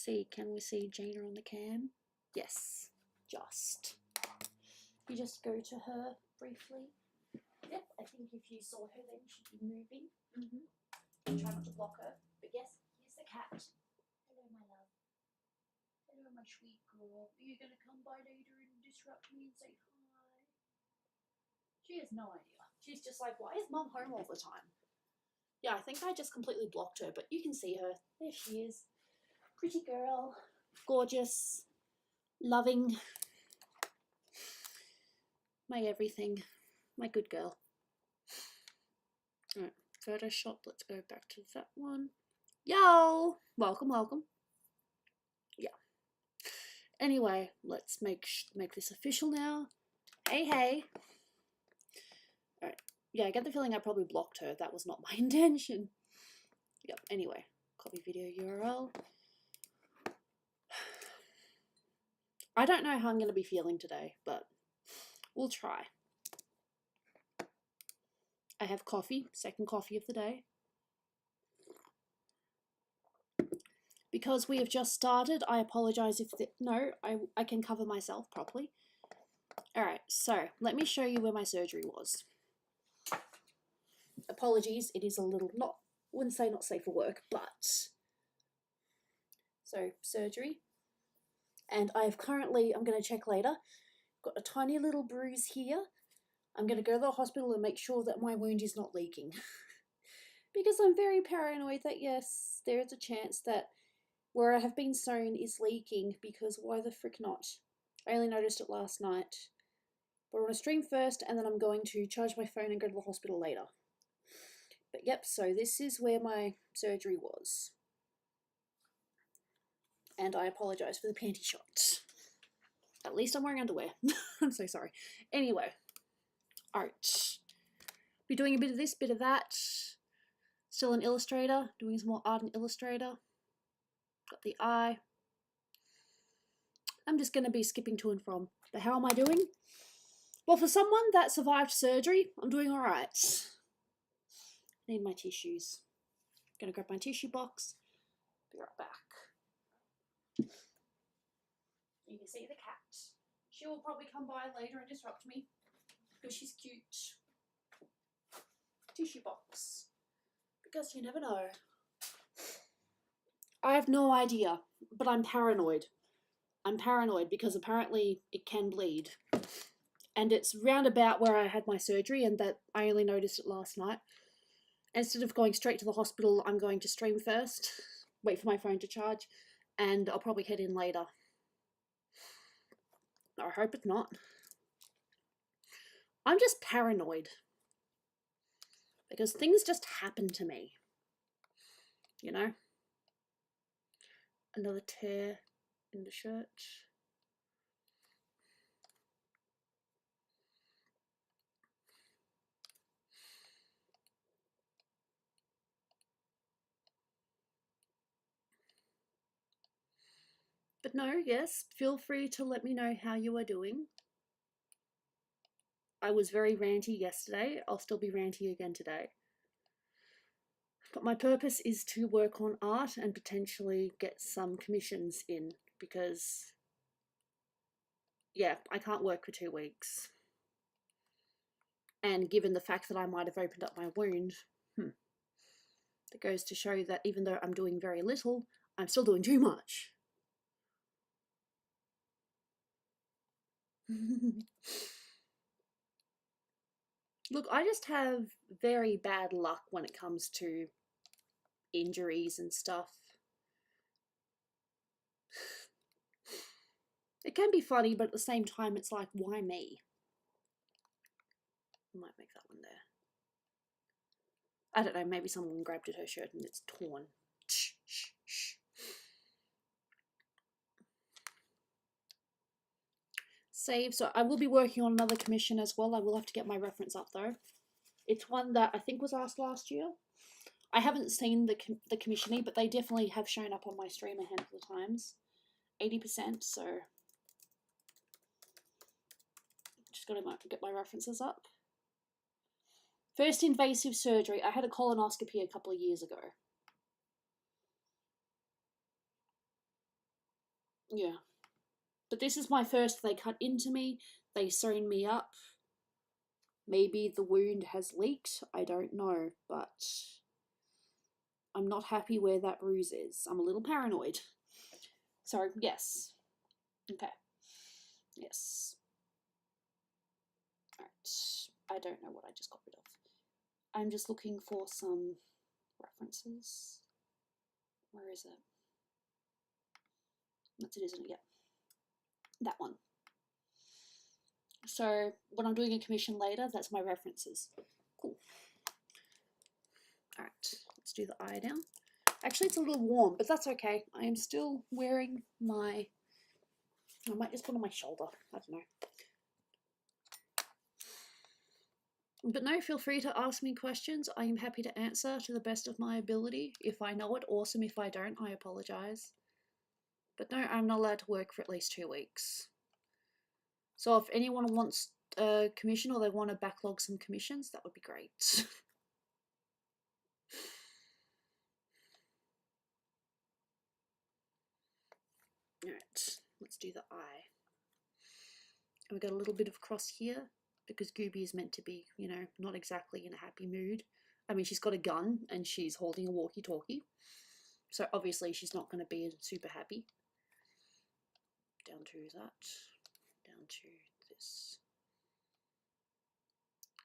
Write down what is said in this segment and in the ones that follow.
see, can we see Gina on the cam? Yes, just. You just go to her briefly. Yep, I think if you saw her then she'd be moving. Try not to block her. But yes, here's the cat. Hello, my love. Hello, my sweet girl. Are you going to come by later and disrupt me and say hi? She has no idea. She's just like, why is Mum home all the time? Yeah, I think I just completely blocked her, but you can see her. There she is. Pretty girl. Gorgeous. Loving. My everything. My good girl. Alright, Photoshop. Let's go back to that one. Yo! Welcome, welcome. Yeah. Anyway, let's make this official now. Hey, hey. Alright. Yeah, I get the feeling I probably blocked her. That was not my intention. Yep, anyway. Copy video URL. I don't know how I'm going to be feeling today, but we'll try. I have coffee, second coffee of the day. Because we have just started, I apologize if no, I can cover myself properly. Alright, so let me show you where my surgery was. Apologies, it is a little wouldn't say not safe for work, but so surgery. And I've currently, I'm going to check later, got a tiny little bruise here. I'm going to go to the hospital and make sure that my wound is not leaking. Because I'm very paranoid that yes, there is a chance that where I have been sewn is leaking, because why the frick not? I only noticed it last night. But I want to stream first and then I'm going to charge my phone and go to the hospital later. But yep, so this is where my surgery was. And I apologise for the panty shot. At least I'm wearing underwear. I'm so sorry. Anyway. Art. Be doing a bit of this, bit of that. Still in Illustrator. Doing some more art in Illustrator. Got the eye. I'm just going to be skipping to and from. But how am I doing? Well, for someone that survived surgery, I'm doing alright. Need my tissues. Gonna grab my tissue box. Be right back. You can see the cat. She will probably come by later and disrupt me because she's cute. Tissue box. Because you never know. I have no idea, but I'm paranoid. I'm paranoid because apparently it can bleed. And it's roundabout where I had my surgery, and that I only noticed it last night. Instead of going straight to the hospital, I'm going to stream first, wait for my phone to charge, and I'll probably head in later. I hope it's not. I'm just paranoid. Because things just happen to me. You know? Another tear in the shirt. But no, yes, feel free to let me know how you are doing. I was very ranty yesterday. I'll still be ranty again today. But my purpose is to work on art and potentially get some commissions in, because, yeah, I can't work for 2 weeks. And given the fact that I might have opened up my wound, that goes to show that even though I'm doing very little, I'm still doing too much. Look, I just have very bad luck when it comes to injuries and stuff. It can be funny, but at the same time, it's like, why me? I might make that one there. I don't know, maybe someone grabbed at her shirt and it's torn. Shh, shh, shh. Save. So I will be working on another commission as well. I will have to get my reference up though. It's one that I think was asked last year. I haven't seen the commissioning, but they definitely have shown up on my stream a handful of times. 80%, so just got to get my references up. First invasive surgery. I had a colonoscopy a couple of years ago. Yeah. But this is my first. They cut into me, they sewn me up. Maybe the wound has leaked, I don't know, but I'm not happy where that bruise is. I'm a little paranoid. So, yes. Okay. Yes. Alright. I don't know what I just got rid of. I'm just looking for some references. Where is it? That's it, isn't it? Yeah. That one. So when I'm doing a commission later, that's my references. Cool. Alright, let's do the eye now. Actually, it's a little warm, but that's okay. I am still wearing my... I might just put on my shoulder. I don't know. But no, feel free to ask me questions. I am happy to answer to the best of my ability. If I know it, awesome. If I don't, I apologise. But no, I'm not allowed to work for at least 2 weeks. So if anyone wants a commission or they want to backlog some commissions, that would be great. Alright, let's do the eye. And we got a little bit of cross here because Gooby is meant to be, you know, not exactly in a happy mood. I mean, she's got a gun and she's holding a walkie-talkie. So obviously she's not going to be super happy. Down to that. Down to this.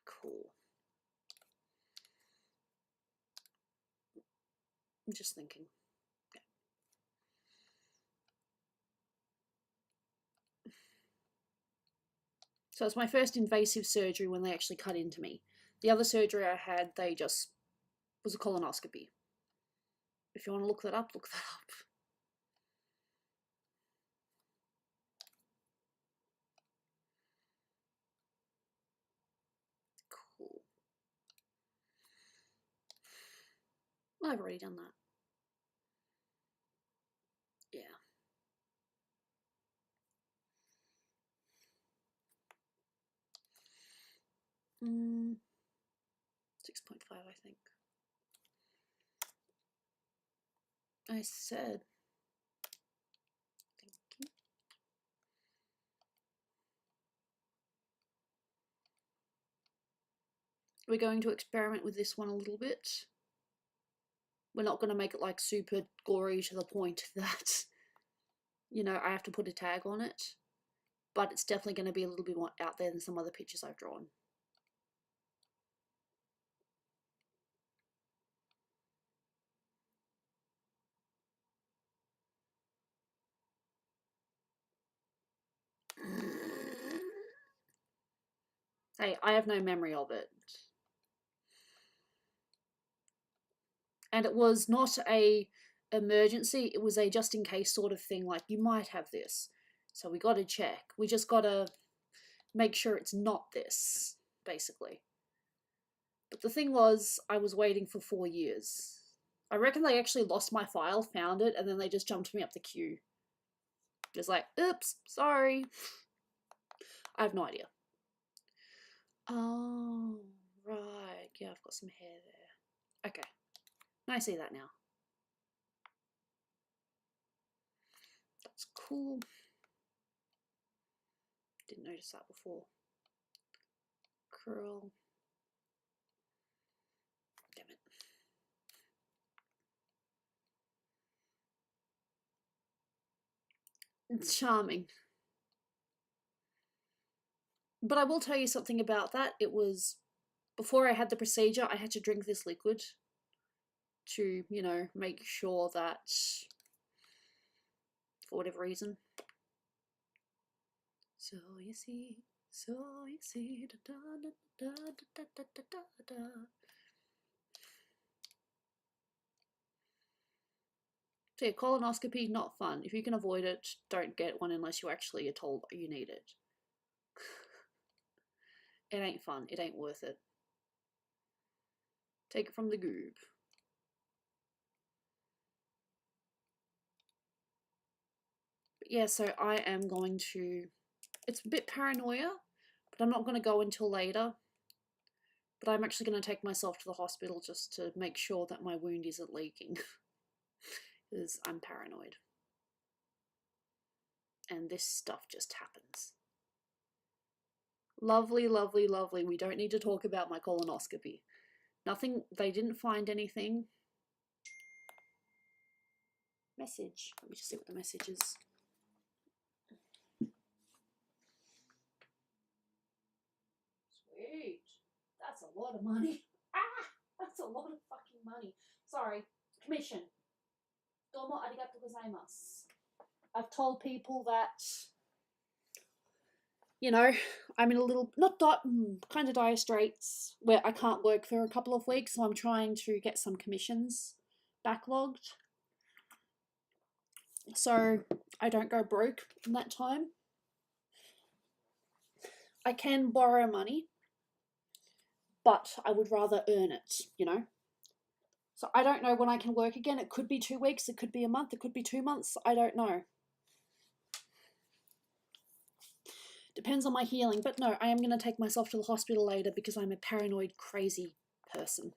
Cool. I'm just thinking. Yeah. So it's my first invasive surgery when they actually cut into me. The other surgery I had, they just was a colonoscopy. If you want to look that up, look that up. Cool. Well, I've already done that. Yeah. 6.5, I think. I said. Thank you. We're going to experiment with this one a little bit. We're not going to make it like super gory to the point that, you know, I have to put a tag on it. But it's definitely going to be a little bit more out there than some other pictures I've drawn. Hey, I have no memory of it. And it was not a emergency, it was a just in case sort of thing, like you might have this. So we got to check. We just got to make sure it's not this, basically. But the thing was, I was waiting for 4 years. I reckon they actually lost my file, found it, and then they just jumped me up the queue. Just like, oops, sorry. I have no idea. Oh, right. Yeah, I've got some hair there. Okay. I see that now. That's cool. Didn't notice that before. Curl. Damn it. It's charming. But I will tell you something about that. It was, before I had the procedure, I had to drink this liquid to, you know, make sure that, for whatever reason. So you see, da da da da da da da da da. So yeah, colonoscopy, not fun. If you can avoid it, don't get one unless you actually are told you need it. It ain't fun. It ain't worth it. Take it from the goob. But yeah, so I am going to... It's a bit paranoia, but I'm not going to go until later. But I'm actually going to take myself to the hospital just to make sure that my wound isn't leaking. Because I'm paranoid. and this stuff just happens. Lovely, lovely, lovely. We don't need to talk about my colonoscopy. Nothing, they didn't find anything. Message. Let me just see what the message is. Sweet. That's a lot of money. Ah! That's a lot of fucking money. Sorry. Commission. Domo arigatou gozaimasu. I've told people that, you know, I'm in a little, kind of dire straits where I can't work for a couple of weeks, so I'm trying to get some commissions backlogged, so I don't go broke in that time. I can borrow money, but I would rather earn it, you know. So I don't know when I can work again. It could be 2 weeks, it could be a month, it could be 2 months, I don't know. Depends on my healing, but no, I am going to take myself to the hospital later because I'm a paranoid, crazy person.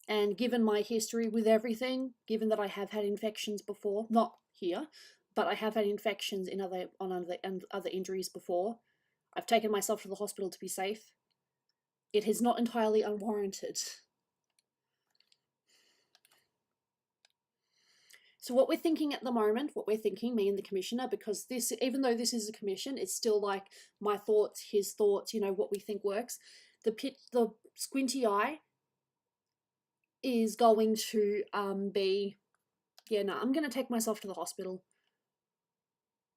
And given my history with everything, given that I have had infections before, not here, but I have had infections in other injuries before, I've taken myself to the hospital to be safe. It is not entirely unwarranted. So what we're thinking at the moment, me and the commissioner, because this, even though this is a commission, it's still like my thoughts, his thoughts, you know, what we think works. The squinty eye is going to be, yeah, no, I'm going to take myself to the hospital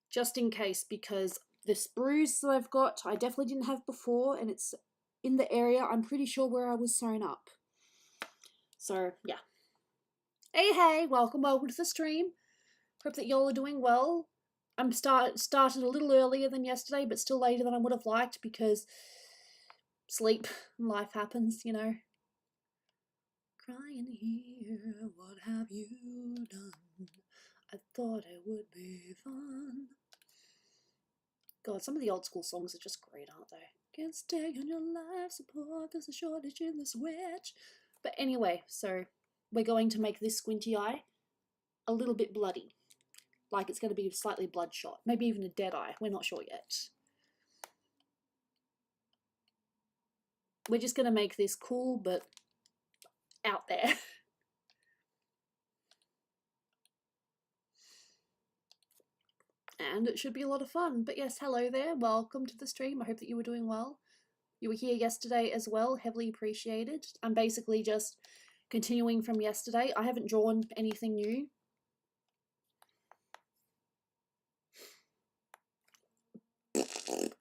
just in case, because this bruise that I've got, I definitely didn't have before, and it's in the area, I'm pretty sure, where I was sewn up. So, yeah. Hey, welcome to the stream. Hope that y'all are doing well. I'm started a little earlier than yesterday, but still later than I would have liked because sleep and life happens, you know. Crying here, what have you done? I thought it would be fun. God, some of the old school songs are just great, aren't they? Can't stay on your life support, there's a shortage in the switch. But anyway, so we're going to make this squinty eye a little bit bloody. Like it's going to be slightly bloodshot. Maybe even a dead eye. We're not sure yet. We're just going to make this cool, but out there. And it should be a lot of fun. But yes, hello there. Welcome to the stream. I hope that you were doing well. You were here yesterday as well. Heavily appreciated. I'm basically just continuing from yesterday. I haven't drawn anything new.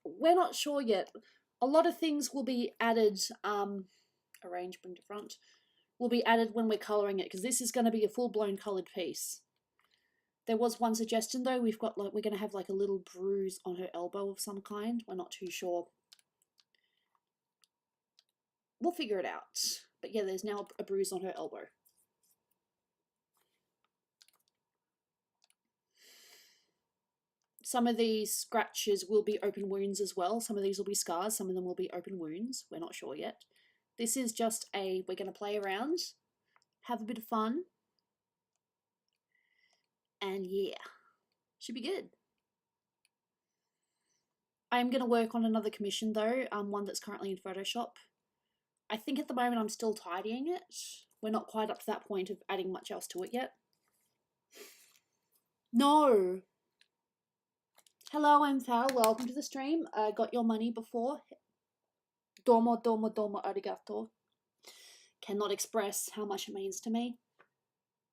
We're not sure yet. A lot of things will be added, arrange, bring to front, will be added when we're colouring it, because this is going to be a full-blown coloured piece. There was one suggestion though, we're going to have like a little bruise on her elbow of some kind. We're not too sure. We'll figure it out. But yeah, there's now a bruise on her elbow. Some of these scratches will be open wounds as well. Some of these will be scars. Some of them will be open wounds. We're not sure yet. This is just we're going to play around, have a bit of fun. And yeah, should be good. I'm going to work on another commission though, one that's currently in Photoshop. I think at the moment I'm still tidying it. We're not quite up to that point of adding much else to it yet. No. Hello, I'm Val. Welcome to the stream. I got your money before. Domo, domo, domo, arigato. Cannot express how much it means to me.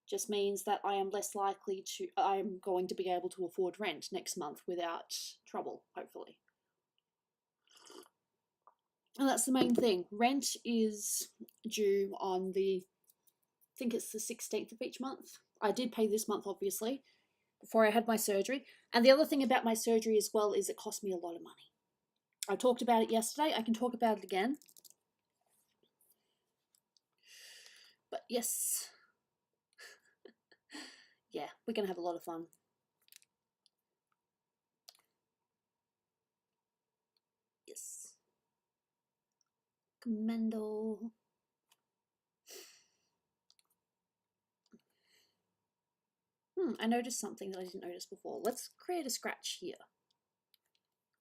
Just means that I am less likely to, I'm going to be able to afford rent next month without trouble, hopefully. And that's the main thing. Rent is due on I think it's the 16th of each month. I did pay this month, obviously, before I had my surgery. And the other thing about my surgery as well is it cost me a lot of money. I talked about it yesterday. I can talk about it again. But yes. Yeah, we're going to have a lot of fun. Yes. Commando. I noticed something that I didn't notice before. Let's create a scratch here.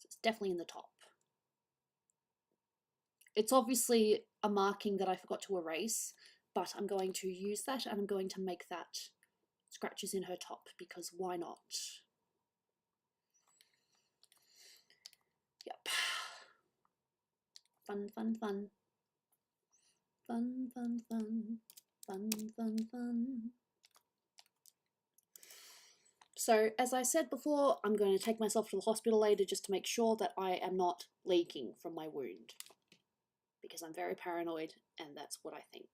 It's definitely in the top. It's obviously a marking that I forgot to erase, but I'm going to use that and I'm going to make that scratches in her top because why not? Yep. Fun, fun, fun. Fun, fun, fun. Fun, fun, fun. So, as I said before, I'm going to take myself to the hospital later just to make sure that I am not leaking from my wound. Because I'm very paranoid and that's what I think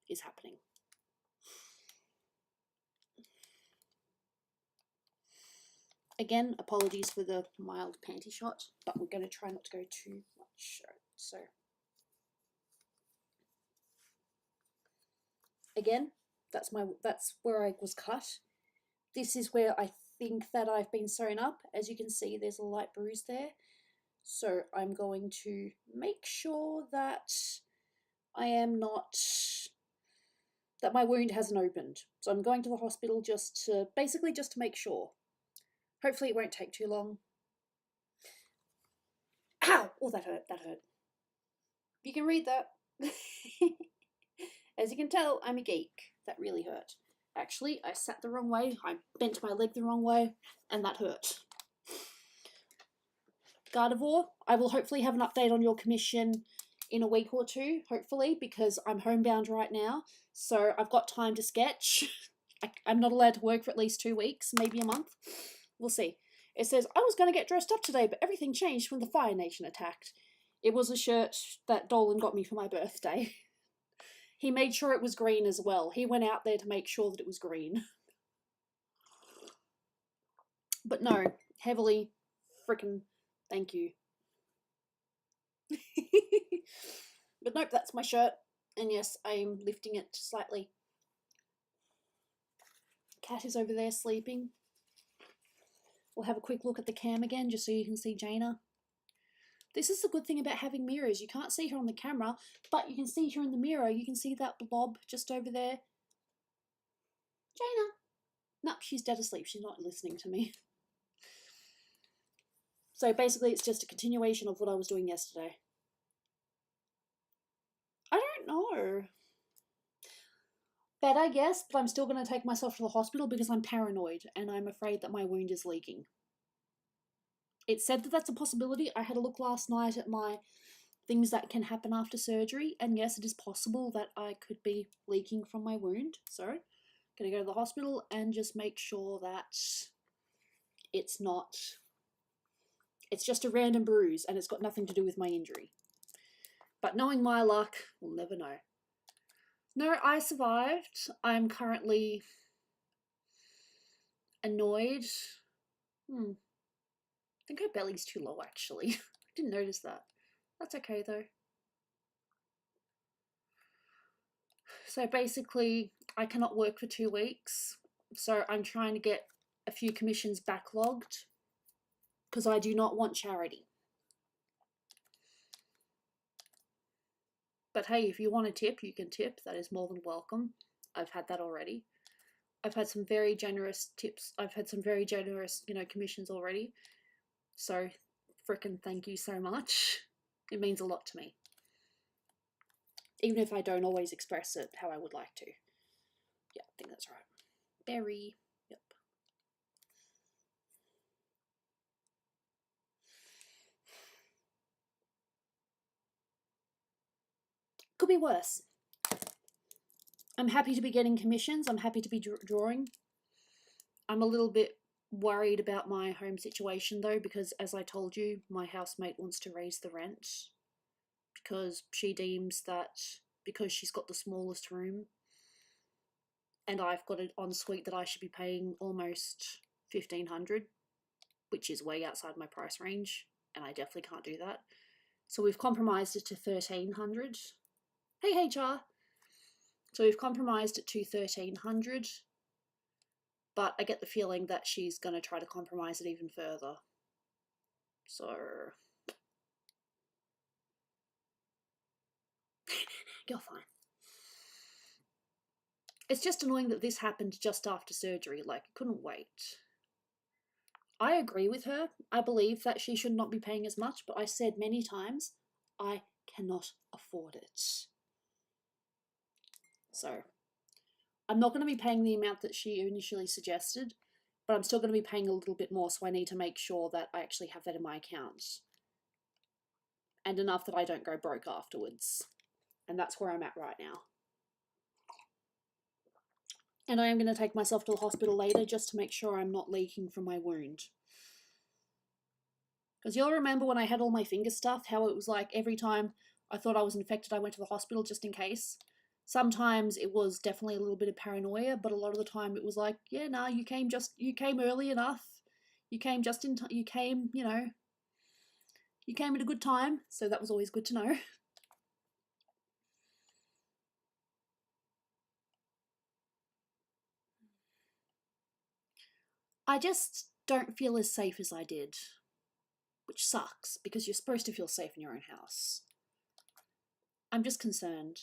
is happening. Again, apologies for the mild panty shot, but we're going to try not to go too much. So, again, that's where I was cut. This is where I think that I've been sewn up. As you can see, there's a light bruise there. So I'm going to make sure that I am not, that my wound hasn't opened. So I'm going to the hospital just to make sure. Hopefully it won't take too long. Ow! Oh, that hurt. You can read that. As you can tell, I'm a geek. That really hurt. Actually, I sat the wrong way, I bent my leg the wrong way, and that hurt. Gardevoir, I will hopefully have an update on your commission in a week or two, hopefully, because I'm homebound right now, so I've got time to sketch. I'm not allowed to work for at least 2 weeks, maybe a month. We'll see. It says, I was going to get dressed up today, but everything changed when the Fire Nation attacked. It was a shirt that Dolan got me for my birthday. He made sure it was green as well. He went out there to make sure that it was green. But no, heavily frickin' thank you. But nope, that's my shirt. And yes, I'm lifting it slightly. Cat is over there sleeping. We'll have a quick look at the cam again just so you can see Jaina. This is the good thing about having mirrors. You can't see her on the camera, but you can see her in the mirror. You can see that blob just over there. Jaina! No, she's dead asleep. She's not listening to me. So basically it's just a continuation of what I was doing yesterday. I don't know. Better, yes, but I'm still going to take myself to the hospital because I'm paranoid and I'm afraid that my wound is leaking. It said that that's a possibility. I had a look last night at my things that can happen after surgery, and yes, it is possible that I could be leaking from my wound. So, I'm going to go to the hospital and just make sure that it's not... It's just a random bruise and it's got nothing to do with my injury. But knowing my luck, we'll never know. No, I survived. I'm currently annoyed. I think her belly's too low, actually. I didn't notice that. That's okay, though. So basically, I cannot work for 2 weeks. So I'm trying to get a few commissions backlogged because I do not want charity. But hey, if you want a tip, you can tip. That is more than welcome. I've had that already. I've had some very generous tips. I've had some very generous, commissions already. So, frickin' thank you so much. It means a lot to me. Even if I don't always express it how I would like to. Yeah, I think that's right. Berry. Yep. Could be worse. I'm happy to be getting commissions. I'm happy to be drawing. I'm a little bit worried about my home situation though, because as I told you, my housemate wants to raise the rent because she deems that because she's got the smallest room and I've got an ensuite that I should be paying almost $1,500, which is way outside my price range, and I definitely can't do that. So we've compromised it to $1,300. Hey HR. So we've compromised it to $1,300, but I get the feeling that she's going to try to compromise it even further. So you're fine. It's just annoying that this happened just after surgery, like, couldn't wait. I agree with her. I believe that she should not be paying as much, but I said many times, I cannot afford it. So, I'm not going to be paying the amount that she initially suggested, but I'm still going to be paying a little bit more, so I need to make sure that I actually have that in my account. And enough that I don't go broke afterwards. And that's where I'm at right now. And I am going to take myself to the hospital later just to make sure I'm not leaking from my wound. Because you'll remember when I had all my finger stuff, how it was like every time I thought I was infected, I went to the hospital just in case. Sometimes it was definitely a little bit of paranoia, but a lot of the time it was like, yeah, no, you came early enough. You came just in time. You came, you know, you came at a good time. So that was always good to know. I just don't feel as safe as I did, which sucks because you're supposed to feel safe in your own house. I'm just concerned.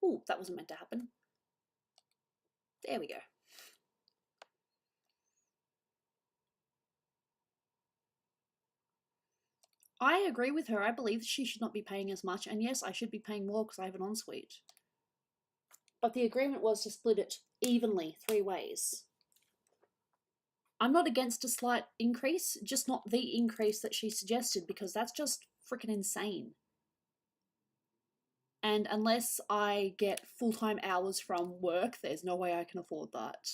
Oh, that wasn't meant to happen. There we go. I agree with her. I believe she should not be paying as much, and yes, I should be paying more because I have an ensuite. But the agreement was to split it evenly 3 ways. I'm not against a slight increase, just not the increase that she suggested, because that's just freaking insane. And unless I get full-time hours from work, there's no way I can afford that.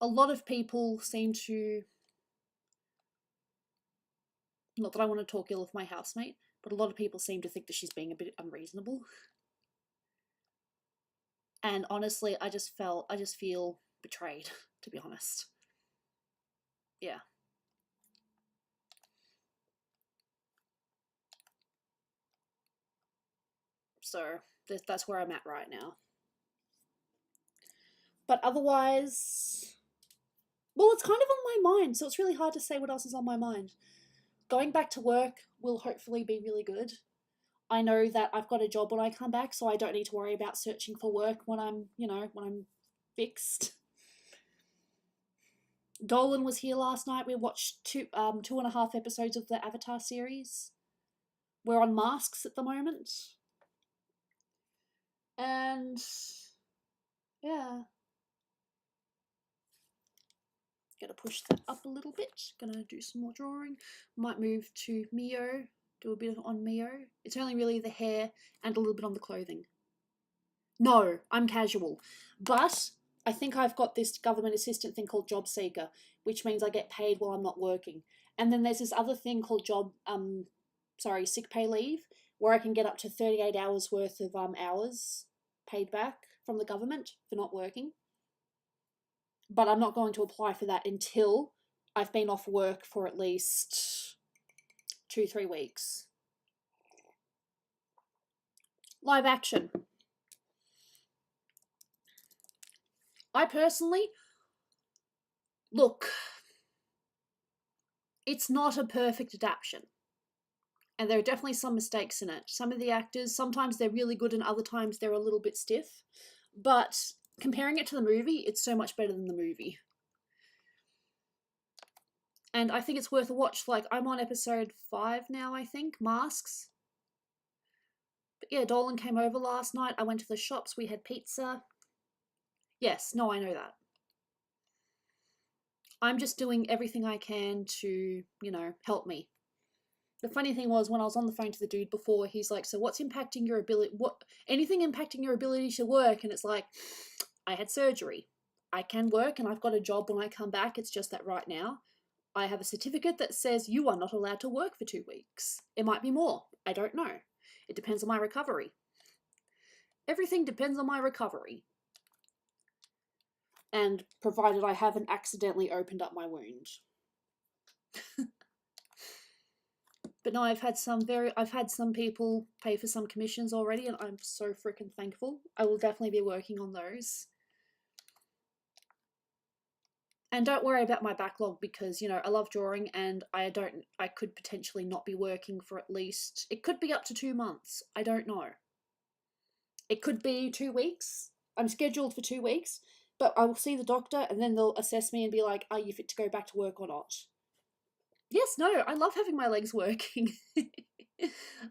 A lot of people seem to, not that I want to talk ill of my housemate, but a lot of people seem to think that she's being a bit unreasonable. And honestly, I just feel betrayed, to be honest. Yeah. So that's where I'm at right now. But otherwise, well, it's kind of on my mind, so it's really hard to say what else is on my mind. Going back to work will hopefully be really good. I know that I've got a job when I come back, so I don't need to worry about searching for work when I'm, when I'm fixed. Dolan was here last night. We watched 2.5 episodes of the Avatar series. We're on masks at the moment. And yeah. Gonna push that up a little bit. Gonna do some more drawing. Might move to Mio. Do a bit on Mio. It's only really the hair and a little bit on the clothing. No, I'm casual. But I think I've got this government assistant thing called Job Seeker, which means I get paid while I'm not working. And then there's this other thing called sick pay leave, where I can get up to 38 hours worth of hours paid back from the government for not working. But I'm not going to apply for that until I've been off work for at least 2-3 weeks. Live action. I personally, look, it's not a perfect adaptation. And there are definitely some mistakes in it. Some of the actors, sometimes they're really good and other times they're a little bit stiff. But comparing it to the movie, it's so much better than the movie. And I think it's worth a watch. Like, I'm on episode 5 now, I think, Masks. But yeah, Dolan came over last night. I went to the shops. We had pizza. Yes, no, I know that. I'm just doing everything I can to, help me. The funny thing was, when I was on the phone to the dude before, he's like, so what's impacting your ability, anything impacting your ability to work? And it's like, I had surgery. I can work and I've got a job when I come back. It's just that right now, I have a certificate that says you are not allowed to work for 2 weeks. It might be more. I don't know. It depends on my recovery. Everything depends on my recovery. And provided I haven't accidentally opened up my wound. But no, I've had some people pay for some commissions already, and I'm so freaking thankful. I will definitely be working on those. And don't worry about my backlog because, you know, I love drawing and I could potentially not be working for at least, it could be up to 2 months. I don't know. It could be 2 weeks. I'm scheduled for 2 weeks, but I will see the doctor and then they'll assess me and be like, are you fit to go back to work or not? Yes, no, I love having my legs working.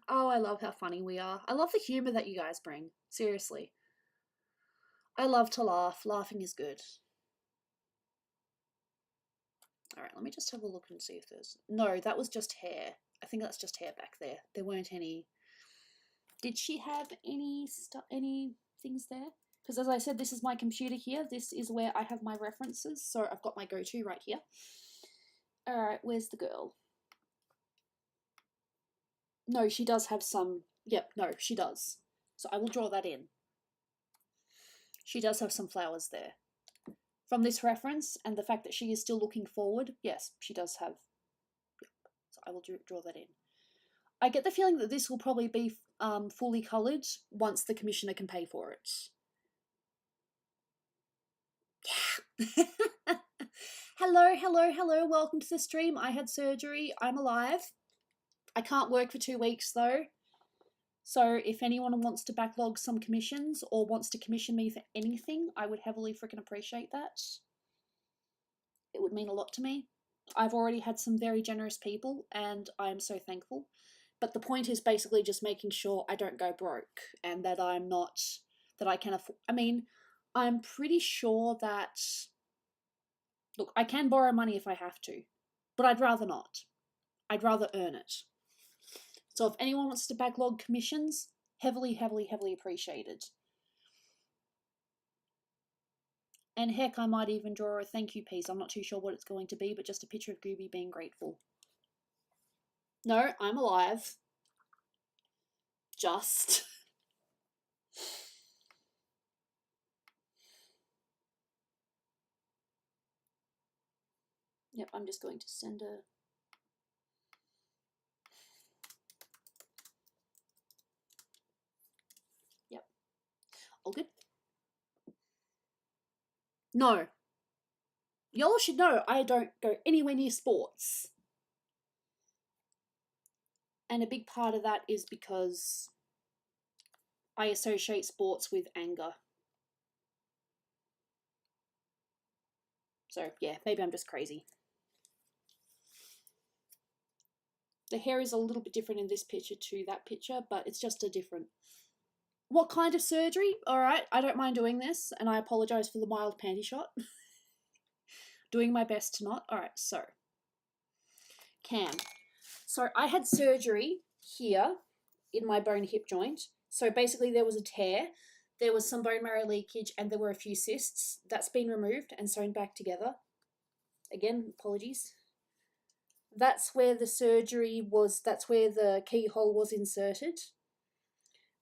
Oh, I love how funny we are. I love the humour that you guys bring. Seriously. I love to laugh. Laughing is good. Alright, let me just have a look and see if there's... No, that was just hair. I think that's just hair back there. There weren't any... Did she have any things there? Because as I said, this is my computer here. This is where I have my references. So I've got my go-to right here. Alright, where's the girl? No, she does have some... Yep, no, she does. So I will draw that in. She does have some flowers there. From this reference and the fact that she is still looking forward, yes, she does have... Yep. So I will draw that in. I get the feeling that this will probably be fully coloured once the commissioner can pay for it. Yeah. Hello, hello, hello. Welcome to the stream. I had surgery. I'm alive. I can't work for 2 weeks though. So if anyone wants to backlog some commissions or wants to commission me for anything, I would heavily freaking appreciate that. It would mean a lot to me. I've already had some very generous people and I am so thankful. But the point is basically just making sure I don't go broke and that I'm not, that I can afford. I mean, I'm pretty sure that, look, I can borrow money if I have to, but I'd rather not. I'd rather earn it. So if anyone wants to backlog commissions, heavily, heavily, heavily appreciated. And heck, I might even draw a thank you piece. I'm not too sure what it's going to be, but just a picture of Gooby being grateful. No, I'm alive. Just. Yep, I'm just going to send a... Yep. All good? No. Y'all should know I don't go anywhere near sports. And a big part of that is because I associate sports with anger. So, yeah, maybe I'm just crazy. The hair is a little bit different in this picture to that picture, but it's just a different... What kind of surgery? Alright, I don't mind doing this, and I apologise for the mild panty shot. Doing my best to not. Alright, so. Cam. So I had surgery here in my bone hip joint. So basically there was a tear, there was some bone marrow leakage, and there were a few cysts. That's been removed and sewn back together. Again, apologies. That's where the surgery was, that's where the keyhole was inserted.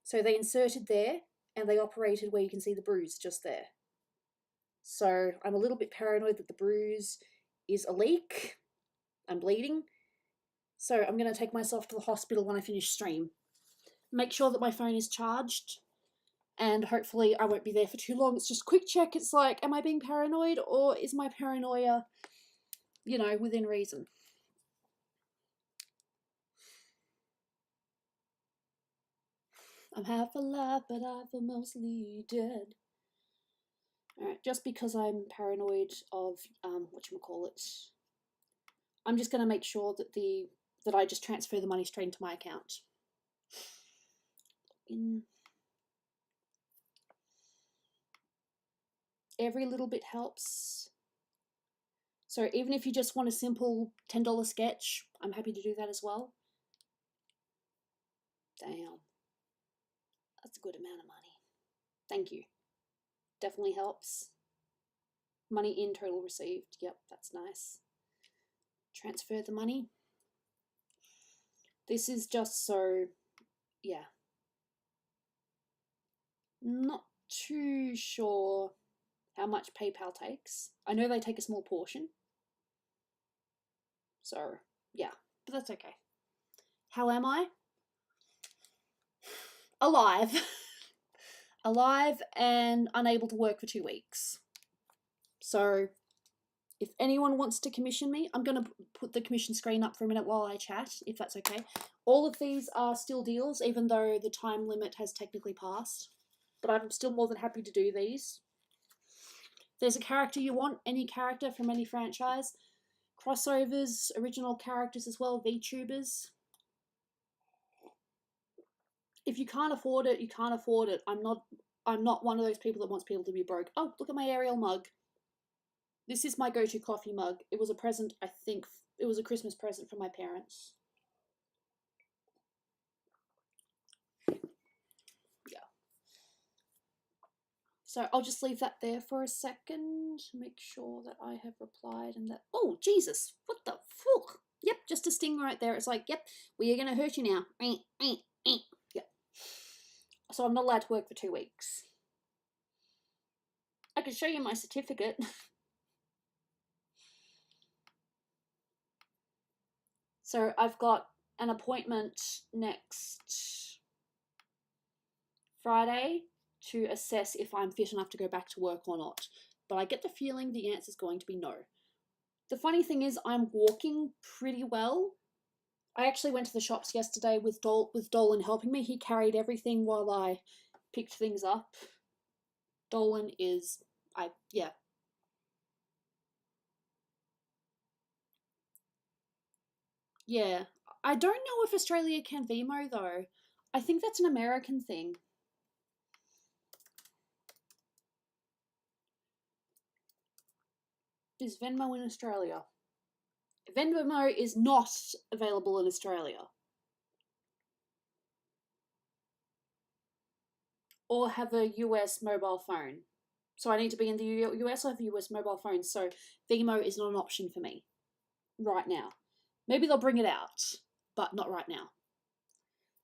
So they inserted there and they operated where you can see the bruise just there. So I'm a little bit paranoid that the bruise is a leak. I'm bleeding. So I'm going to take myself to the hospital when I finish stream. Make sure that my phone is charged and hopefully I won't be there for too long. It's just a quick check. It's like, am I being paranoid or is my paranoia, you know, within reason? I'm half alive, but I feel mostly dead. Alright, just because I'm paranoid of, whatchamacallit, I'm just going to make sure that that I just transfer the money straight into my account. Every little bit helps. So even if you just want a simple $10 sketch, I'm happy to do that as well. Damn. That's a good amount of money. Thank you. Definitely helps. Money in, total received. Yep, that's nice. Transfer the money. This is just so, yeah. Not too sure how much PayPal takes. I know they take a small portion. So, yeah, but that's okay. How am I? Alive. Alive and unable to work for 2 weeks. So, If anyone wants to commission me, I'm going to put the commission screen up for a minute while I chat, if that's okay. All of these are still deals, even though the time limit has technically passed. But I'm still more than happy to do these. If there's a character you want, any character from any franchise, crossovers, original characters as well, VTubers. If you can't afford it, you can't afford it. I'm not one of those people that wants people to be broke. Oh, look at my Ariel mug. This is my go-to coffee mug. It was a present, I think, it was a Christmas present from my parents. Yeah. So I'll just leave that there for a second. Make sure that I have replied and that... Oh, Jesus. What the fuck? Yep, just a sting right there. It's like, yep, we are going to hurt you now. Yep. So I'm not allowed to work for 2 weeks. I can show you my certificate. So I've got an appointment next Friday to assess if I'm fit enough to go back to work or not. But I get the feeling the answer is going to be no. The funny thing is I'm walking pretty well. I actually went to the shops yesterday with Dolan helping me. He carried everything while I picked things up. Dolan is... yeah. Yeah. I don't know if Australia can Vimo though. I think that's an American thing. Is Venmo in Australia? Venmo is not available in Australia. Or have a US mobile phone. So I need to be in the US or have a US mobile phone. So Venmo is not an option for me right now. Maybe they'll bring it out, but not right now.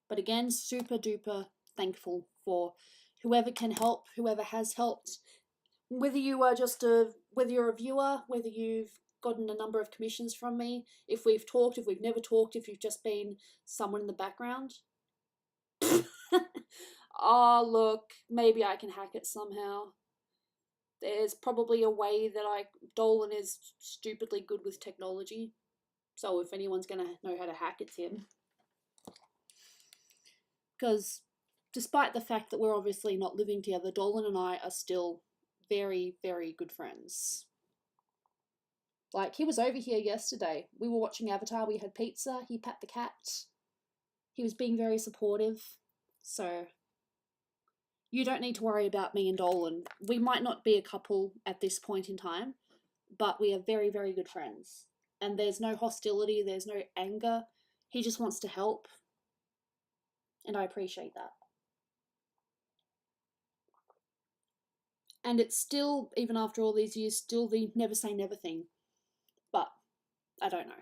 But again, super duper thankful for whoever can help, whoever has helped. Whether you are whether you're a viewer, whether you've gotten a number of commissions from me, if we've talked, if we've never talked, if you've just been someone in the background. Oh, look, maybe I can hack it somehow. There's probably a way that Dolan is stupidly good with technology. So if anyone's going to know how to hack, it's him. Because despite the fact that we're obviously not living together, Dolan and I are still very, very good friends. Like, he was over here yesterday. We were watching Avatar, we had pizza, he pat the cat. He was being very supportive. So you don't need to worry about me and Dolan. We might not be a couple at this point in time, but we are very, very good friends. And there's no hostility, there's no anger. He just wants to help. And I appreciate that. And it's still, even after all these years, still the never say never thing. But I don't know.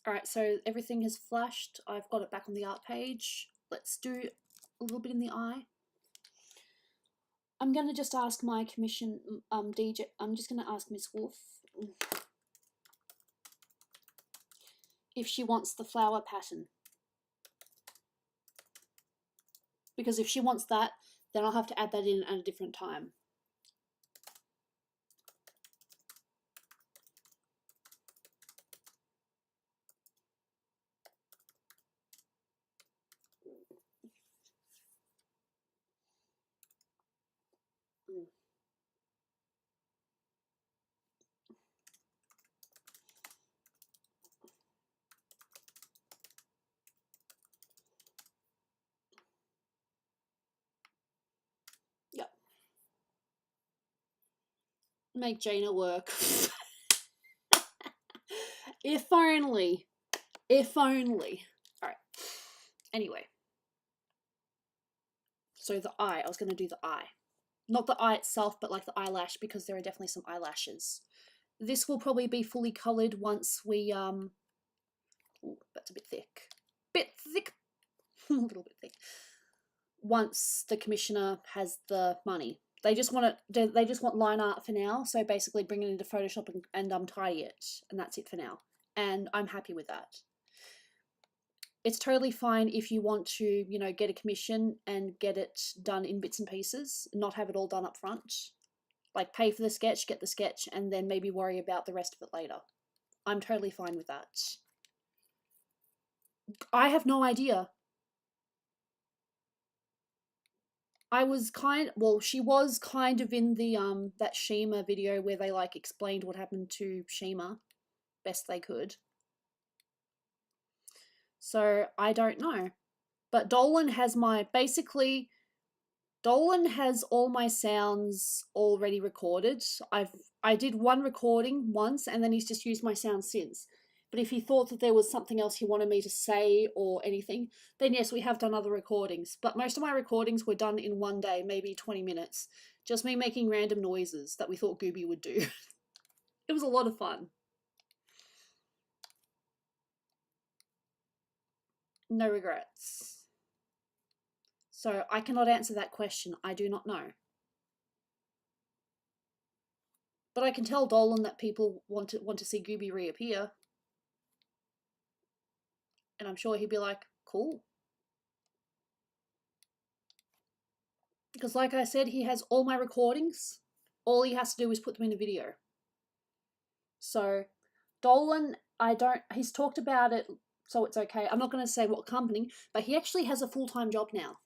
Alright, so everything has flashed. I've got it back on the art page. Let's do a little bit in the eye. I'm going to just ask my commission DJ. I'm just going to ask Miss Wolf if she wants the flower pattern. Because if she wants that, then I'll have to add that in at a different time. Yep. Make Jaina work. If only. If only. Alright. Anyway. So the eye. I was going to do the eye. Not the eye itself, but like the eyelash, because there are definitely some eyelashes. This will probably be fully coloured once we, ooh, that's a bit thick. Bit thick. A little bit thick. Once the commissioner has the money. They just want it. They just want line art for now. So basically bring it into Photoshop and tidy it. And that's it for now. And I'm happy with that. it's totally fine if you want to, you know, get a commission and get it done in bits and pieces, not have it all done up front. Like, pay for the sketch, get the sketch, and then maybe worry about the rest of it later. I'm totally fine with that. I have no idea. She was kind of in the that Shima video where they like explained what happened to Shima best they could. So I don't know. But Dolan has Dolan has all my sounds already recorded. I did one recording once and then he's just used my sounds since. But if he thought that there was something else he wanted me to say or anything, then yes, we have done other recordings. But most of my recordings were done in one day, maybe 20 minutes. Just me making random noises that we thought Gooby would do. It was a lot of fun. No regrets. So I cannot answer that question. I do not know. But I can tell Dolan that people want to see Gooby reappear. And I'm sure he'd be like, cool. Because like I said, he has all my recordings. All he has to do is put them in a video. So Dolan, he's talked about it, so it's okay. I'm not going to say what company, but he actually has a full-time job now.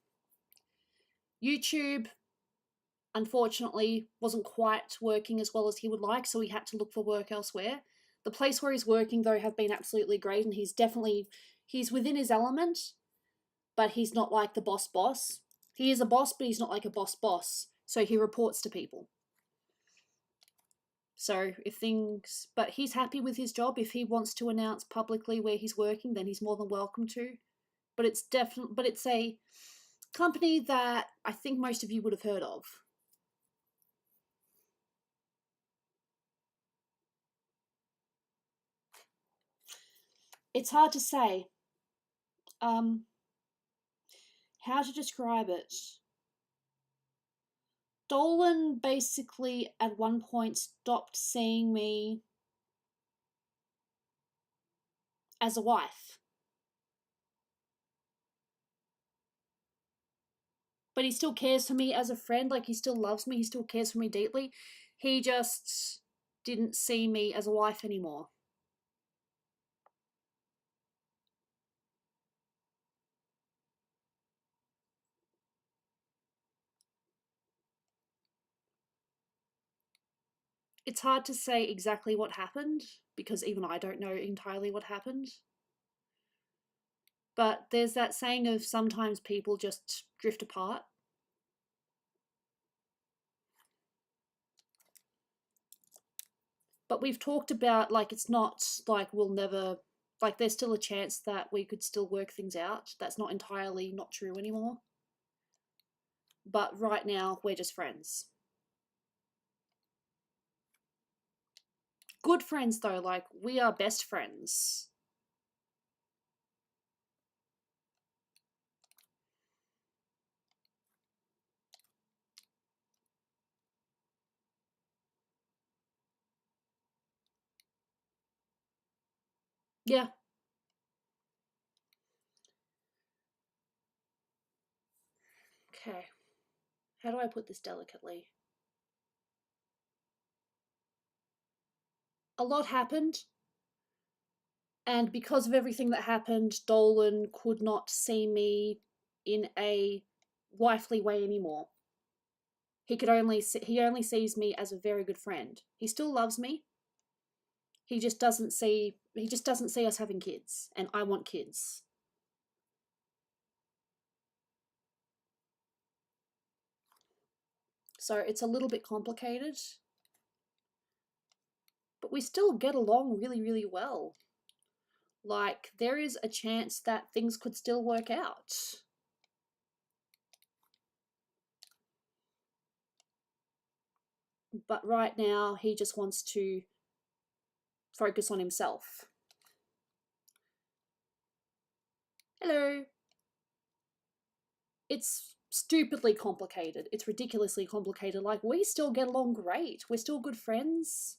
YouTube, unfortunately, wasn't quite working as well as he would like, so he had to look for work elsewhere. The place where he's working, though, have been absolutely great, and he's within his element, but he's not like the boss. He is a boss, but he's not like a boss. So he reports to people. So but he's happy with his job. If he wants to announce publicly where he's working, then he's more than welcome to. But it's a company that I think most of you would have heard of. It's hard to say how to describe it. Dolan basically at one point stopped seeing me as a wife. But he still cares for me as a friend, like he still loves me, he still cares for me deeply. He just didn't see me as a wife anymore. It's hard to say exactly what happened, because even I don't know entirely what happened. But there's that saying of sometimes people just drift apart. But we've talked about, like, it's not like we'll never, like, there's still a chance that we could still work things out. That's not entirely not true anymore. But right now, we're just friends. Good friends, though, like, we are best friends. Yeah. Okay. How do I put this delicately? A lot happened. And because of everything that happened, Dolan could not see me in a wifely way anymore. He only sees me as a very good friend. He still loves me. He just doesn't see us having kids, and I want kids. So it's a little bit complicated. But we still get along really, really well. Like, there is a chance that things could still work out. But right now, he just wants to focus on himself. Hello. It's stupidly complicated. It's ridiculously complicated. Like, we still get along great. We're still good friends.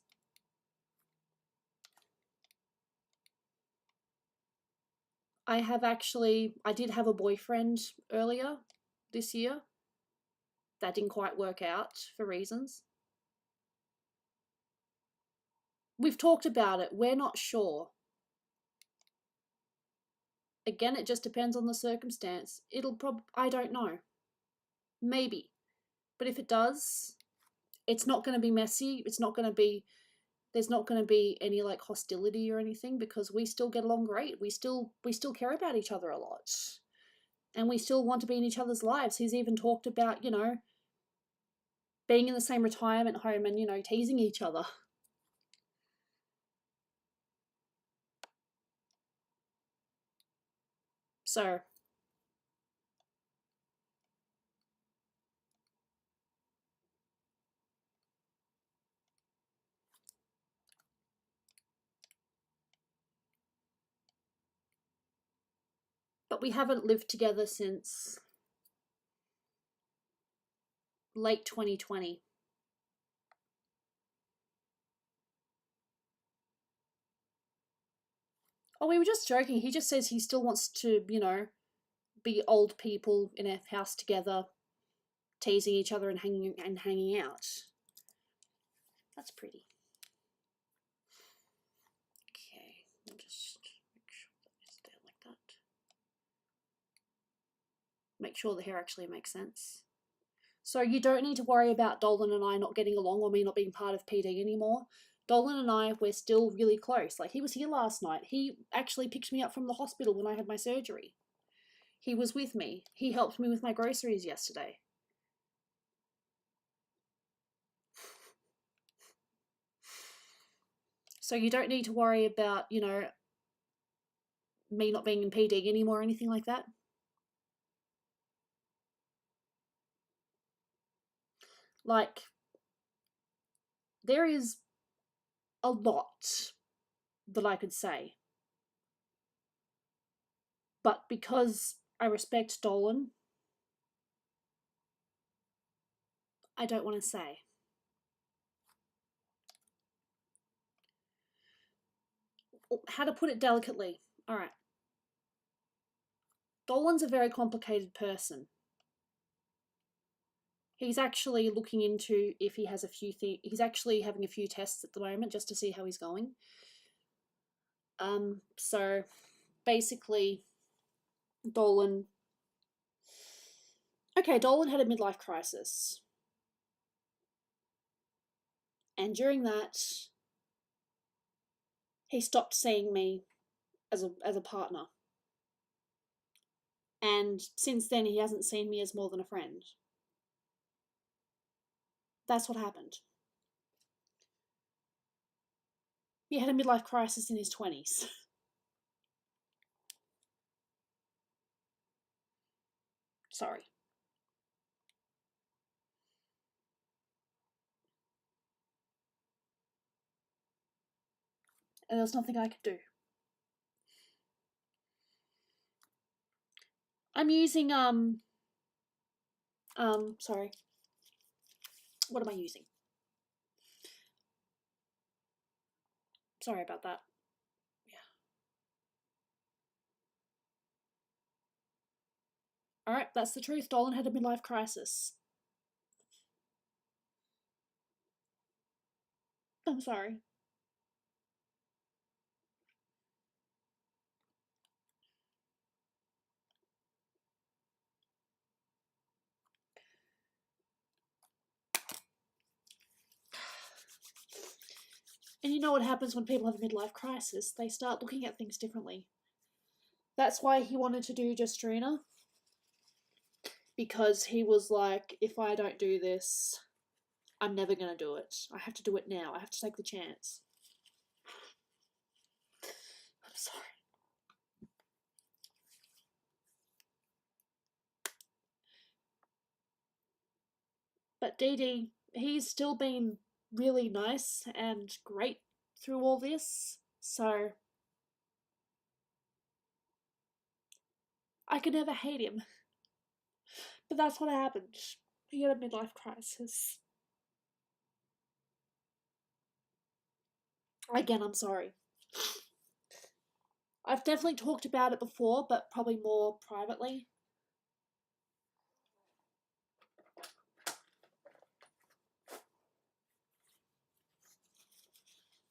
I did have a boyfriend earlier this year. That didn't quite work out for reasons. We've talked about it. We're not sure. Again, it just depends on the circumstance. I don't know. Maybe. But if it does, it's not going to be messy. There's not going to be any like hostility or anything, because we still get along great. We still care about each other a lot. And we still want to be in each other's lives. He's even talked about, being in the same retirement home and, teasing each other. So, but we haven't lived together since late 2020. Oh, we were just joking. He just says he still wants to, be old people in a house together, teasing each other and hanging out. That's pretty. Okay, I'll just make sure that it's down like that. Make sure the hair actually makes sense. So you don't need to worry about Dolan and I not getting along or me not being part of PD anymore. Dolan and I, we're still really close. Like, he was here last night. He actually picked me up from the hospital when I had my surgery. He was with me. He helped me with my groceries yesterday. So you don't need to worry about, me not being in PD anymore or anything like that. Like, there is a lot that I could say. But because I respect Dolan, I don't want to say. How to put it delicately. All right. Dolan's a very complicated person. He's actually looking into if he has a few things. He's actually having a few tests at the moment just to see how he's going. So basically, Dolan had a midlife crisis. And during that, he stopped seeing me as a partner. And since then, he hasn't seen me as more than a friend. That's what happened. He had a midlife crisis in his 20s. Sorry. And there's nothing I could do. I'm using, sorry. What am I using? Sorry about that. Yeah. Alright, that's the truth. Dolan had a midlife crisis. I'm sorry. And you know what happens when people have a midlife crisis? They start looking at things differently. That's why he wanted to do Gestrina. Because he was like, if I don't do this, I'm never going to do it. I have to do it now. I have to take the chance. I'm sorry. But DD, he's still been really nice and great through all this. So I could never hate him. But that's what happened. He had a midlife crisis. Again, I'm sorry. I've definitely talked about it before, but probably more privately.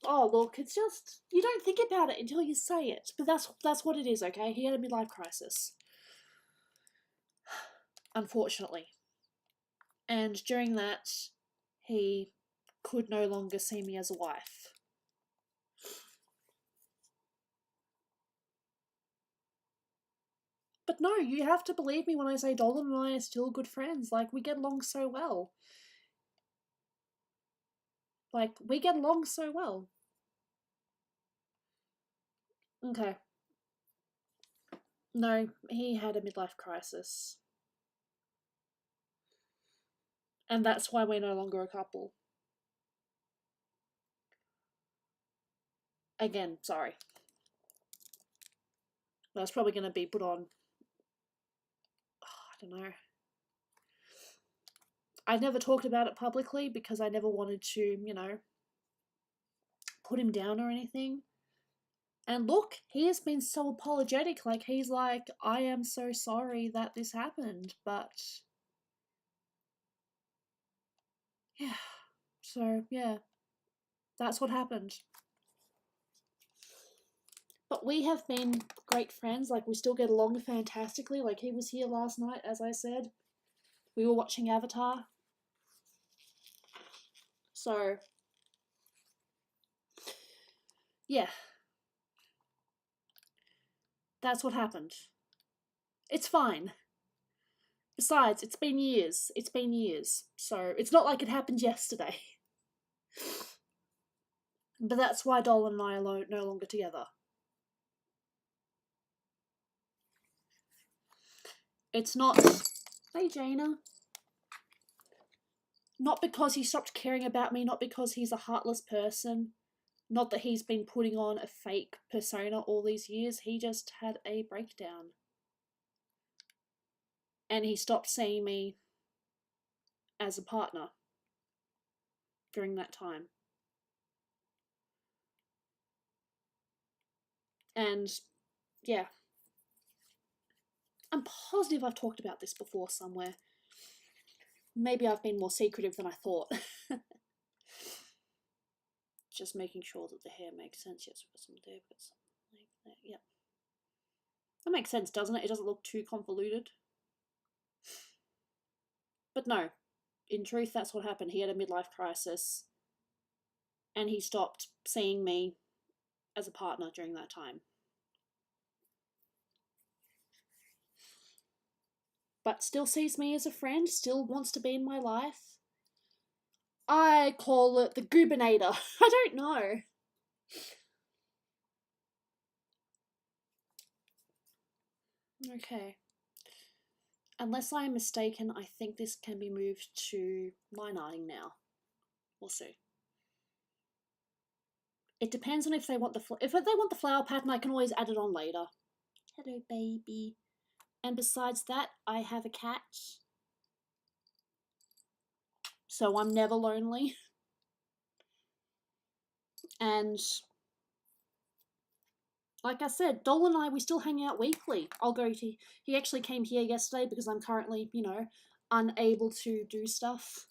Oh, look, it's just, you don't think about it until you say it. But that's what it is, okay? He had a midlife crisis. Unfortunately. And during that, he could no longer see me as a wife. But no, you have to believe me when I say Dolan and I are still good friends. Like, we get along so well. Like, we get along so well. Okay. No, he had a midlife crisis. And that's why we're no longer a couple. Again, sorry. That's probably going to be put on. I don't know. I never talked about it publicly because I never wanted to, you know, put him down or anything. And look, he has been so apologetic. Like, he's like, I am so sorry that this happened, but yeah. So, yeah, that's what happened. But we have been great friends. Like, we still get along fantastically. Like, he was here last night, as I said. We were watching Avatar. So, yeah. That's what happened. It's fine. Besides, it's been years. It's been years. So, it's not like it happened yesterday. But that's why Dolan and I are no longer together. It's not... Hey, Jaina. Not because he stopped caring about me, not because he's a heartless person, not that he's been putting on a fake persona all these years, he just had a breakdown. And he stopped seeing me as a partner during that time. And, yeah. I'm positive I've talked about this before somewhere. Maybe I've been more secretive than I thought. Just making sure that the hair makes sense. Yes, we've got some there, we've got something like that. Yeah. That makes sense, doesn't it? It doesn't look too convoluted. But no, in truth, that's what happened. He had a midlife crisis, and he stopped seeing me as a partner during that time. But still sees me as a friend, still wants to be in my life. I call it the Goobinator. I don't know. Okay. Unless I am mistaken, I think this can be moved to line arting now. We'll see. It depends on if they want if they want the flower pattern, I can always add it on later. Hello, baby. And besides that, I have a cat. So I'm never lonely. And like I said, Dolan and I, we still hang out weekly. He actually came here yesterday because I'm currently, you know, unable to do stuff.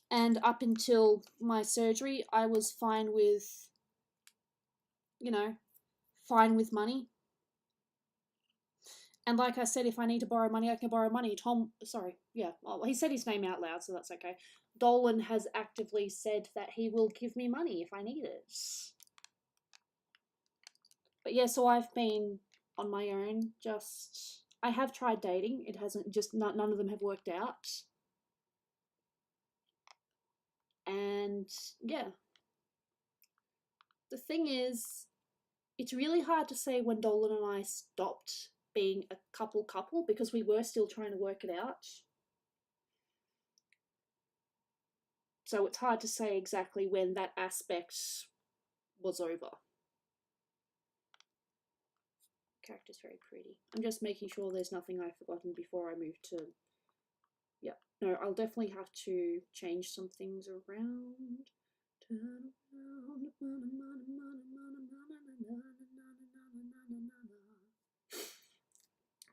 And up until my surgery, I was fine with, you know, fine with money. And like I said, if I need to borrow money, I can borrow money. Well, he said his name out loud, so that's okay. Dolan has actively said that he will give me money if I need it. But yeah, so I've been on my own, I have tried dating. It hasn't, none of them have worked out. And yeah. The thing is, it's really hard to say when Dolan and I stopped being a couple because we were still trying to work it out. So it's hard to say exactly when that aspect was over. Character's very pretty. I'm just making sure there's nothing I've forgotten before I move to... Yep. No, I'll definitely have to change some things around. Turn around.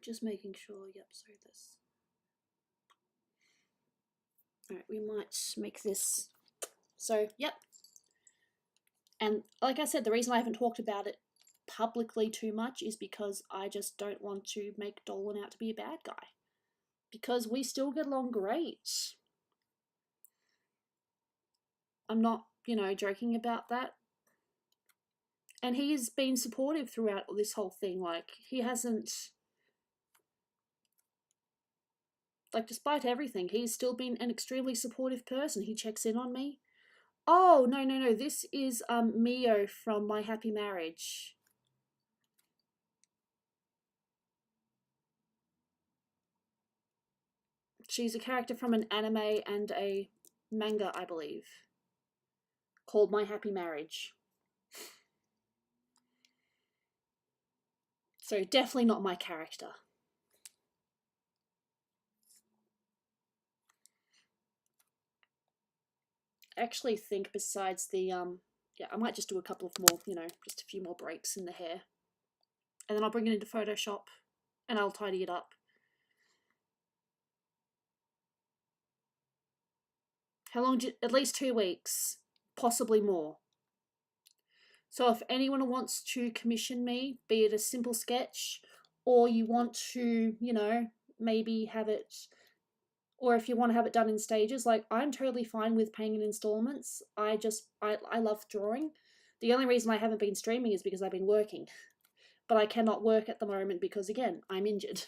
just making sure. Yep, so this. Alright, we might make this. So, yep. And like I said, the reason I haven't talked about it publicly too much is because I just don't want to make Dolan out to be a bad guy. Because we still get along great. I'm not, you know, joking about that. And he's been supportive throughout this whole thing. Like, he hasn't... Like, despite everything, he's still been an extremely supportive person. He checks in on me. Oh, no. This is Mio from My Happy Marriage. She's a character from an anime and a manga, I believe, called My Happy Marriage. So definitely not my character. I actually think besides the, yeah, I might just do a couple of more, you know, just a few more breaks in the hair. And then I'll bring it into Photoshop and I'll tidy it up. How long? At least 2 weeks, possibly more. So if anyone wants to commission me, be it a simple sketch, or you want to, you know, maybe have it, or if you want to have it done in stages, like, I'm totally fine with paying in installments. I love drawing. The only reason I haven't been streaming is because I've been working. But I cannot work at the moment because, again, I'm injured.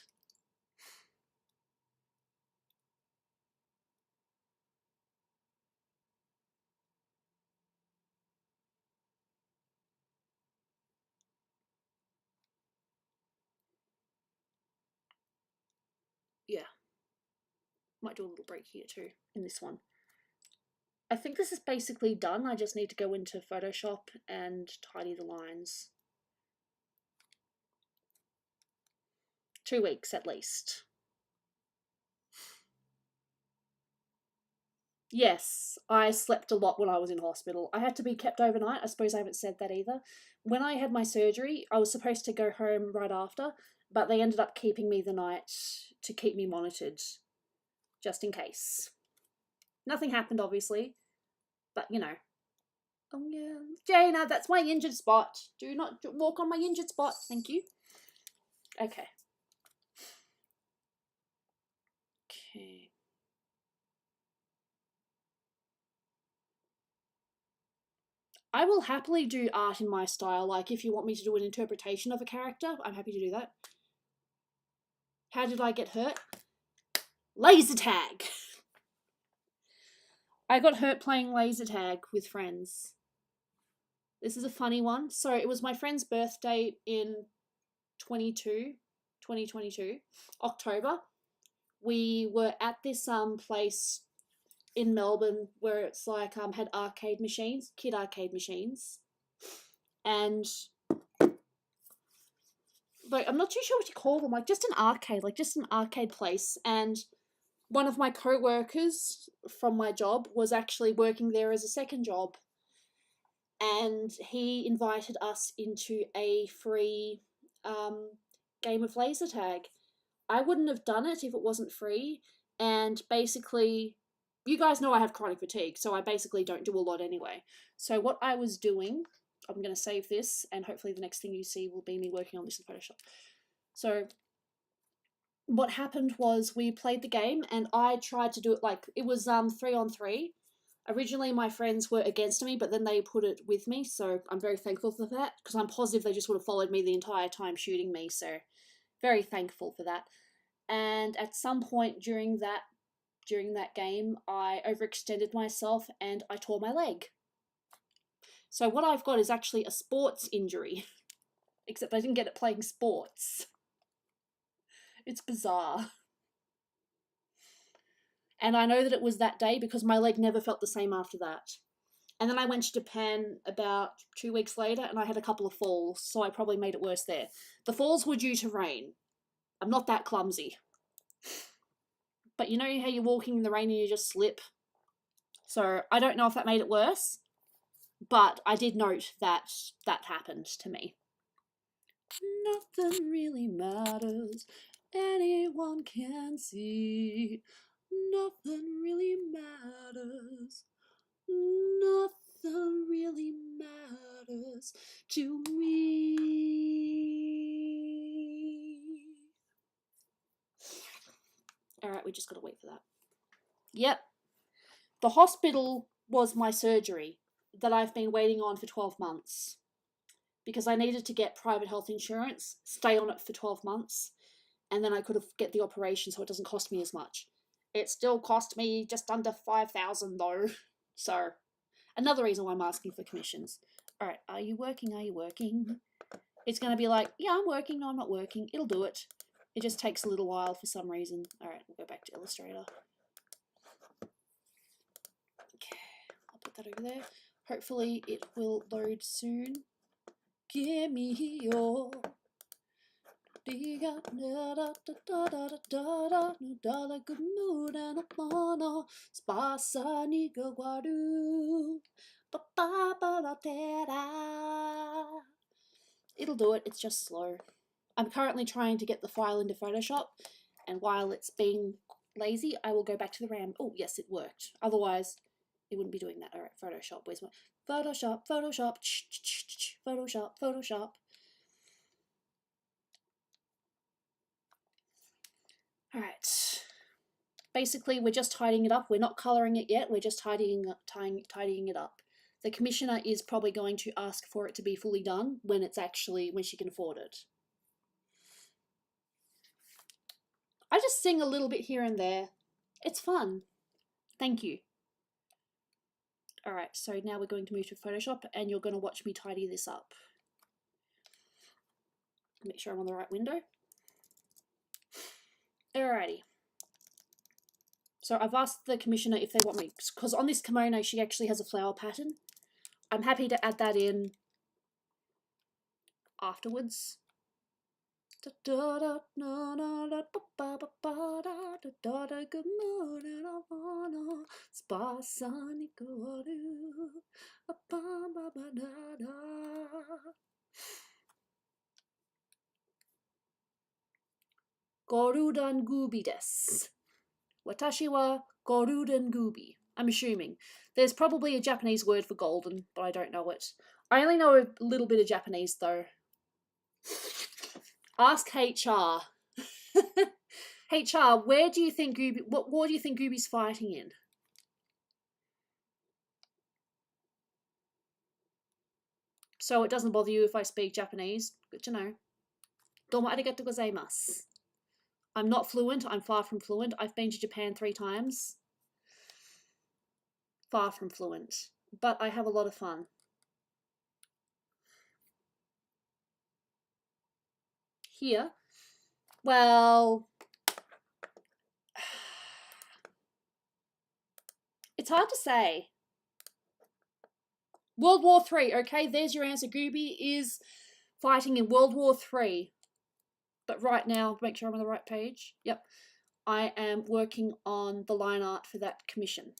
Yeah. Might do a little break here too, in this one. I think this is basically done. I just need to go into Photoshop and tidy the lines. 2 weeks at least. Yes, I slept a lot when I was in hospital. I had to be kept overnight. I suppose I haven't said that either. When I had my surgery, I was supposed to go home right after, but they ended up keeping me the night to keep me monitored, just in case. Nothing happened, obviously, but you know. Oh yeah, Jaina, that's my injured spot. Do not walk on my injured spot. Thank you. Okay. Okay. I will happily do art in my style. Like, if you want me to do an interpretation of a character, I'm happy to do that. How did I get hurt? Laser tag! I got hurt playing laser tag with friends. This is a funny one. So it was my friend's birthday in 2022, October. We were at this place in Melbourne where it's like had arcade machines, kid arcade machines. And like, I'm not too sure what you call them, like just an arcade place. And one of my co-workers from my job was actually working there as a second job. And he invited us into a free game of laser tag. I wouldn't have done it if it wasn't free. And basically, you guys know I have chronic fatigue, so I basically don't do a lot anyway. So what I was doing, I'm going to save this, and hopefully the next thing you see will be me working on this in Photoshop. So what happened was we played the game, and I tried to do it like, it was 3-on-3. Originally my friends were against me, but then they put it with me, so I'm very thankful for that, because I'm positive they just would have followed me the entire time shooting me, so very thankful for that. And at some point during that game, I overextended myself and I tore my leg. So what I've got is actually a sports injury, except I didn't get it playing sports. It's bizarre. And I know that it was that day because my leg never felt the same after that. And then I went to Japan about 2 weeks later and I had a couple of falls, so I probably made it worse there. The falls were due to rain. I'm not that clumsy. But you know how you're walking in the rain and you just slip? So I don't know if that made it worse, but I did note that that happened to me. Nothing really matters one can see. Nothing really matters. Nothing really matters to me. Alright, we just gotta wait for that. Yep. The hospital was my surgery that I've been waiting on for 12 months. Because I needed to get private health insurance, stay on it for 12 months, and then I could get the operation so it doesn't cost me as much. It still cost me just under $5,000 though. So, another reason why I'm asking for commissions. Alright, are you working? Are you working? It's going to be like, yeah, I'm working. No, I'm not working. It'll do it. It just takes a little while for some reason. Alright, we'll go back to Illustrator. Okay, I'll put that over there. Hopefully it will load soon. Give me your good mood and a mono spasa ni gawaru. It'll do it, it's just slow. I'm currently trying to get the file into Photoshop, and while it's being lazy, I will go back to the RAM. Oh, yes, it worked. Otherwise, it wouldn't be doing that. Alright, Photoshop. Where's my Photoshop, Photoshop, Photoshop, Photoshop. Alright. Basically, we're just tidying it up. We're not colouring it yet. We're just tidying it up. The commissioner is probably going to ask for it to be fully done when she can afford it. I just sing a little bit here and there. It's fun. Thank you. Alright, so now we're going to move to Photoshop and you're going to watch me tidy this up. Make sure I'm on the right window. Alrighty. So I've asked the commissioner if they want me, because on this kimono she actually has a flower pattern. I'm happy to add that in afterwards. Gorudan Gooby desu. Watashi wa Gorudan Gooby. I'm assuming. There's probably a Japanese word for golden, but I don't know it. I only know a little bit of Japanese though. Ask HR. HR, where do you think Gooby, what war do you think Gooby's fighting in? So it doesn't bother you if I speak Japanese. Good to know. Domo arigatou gozaimasu. I'm not fluent. I'm far from fluent. I've been to Japan 3 times. Far from fluent. But I have a lot of fun. Here, well, it's hard to say. World War III, okay, there's your answer. Gooby is fighting in World War III. But right now, make sure I'm on the right page. Yep. I am working on the line art for that commission.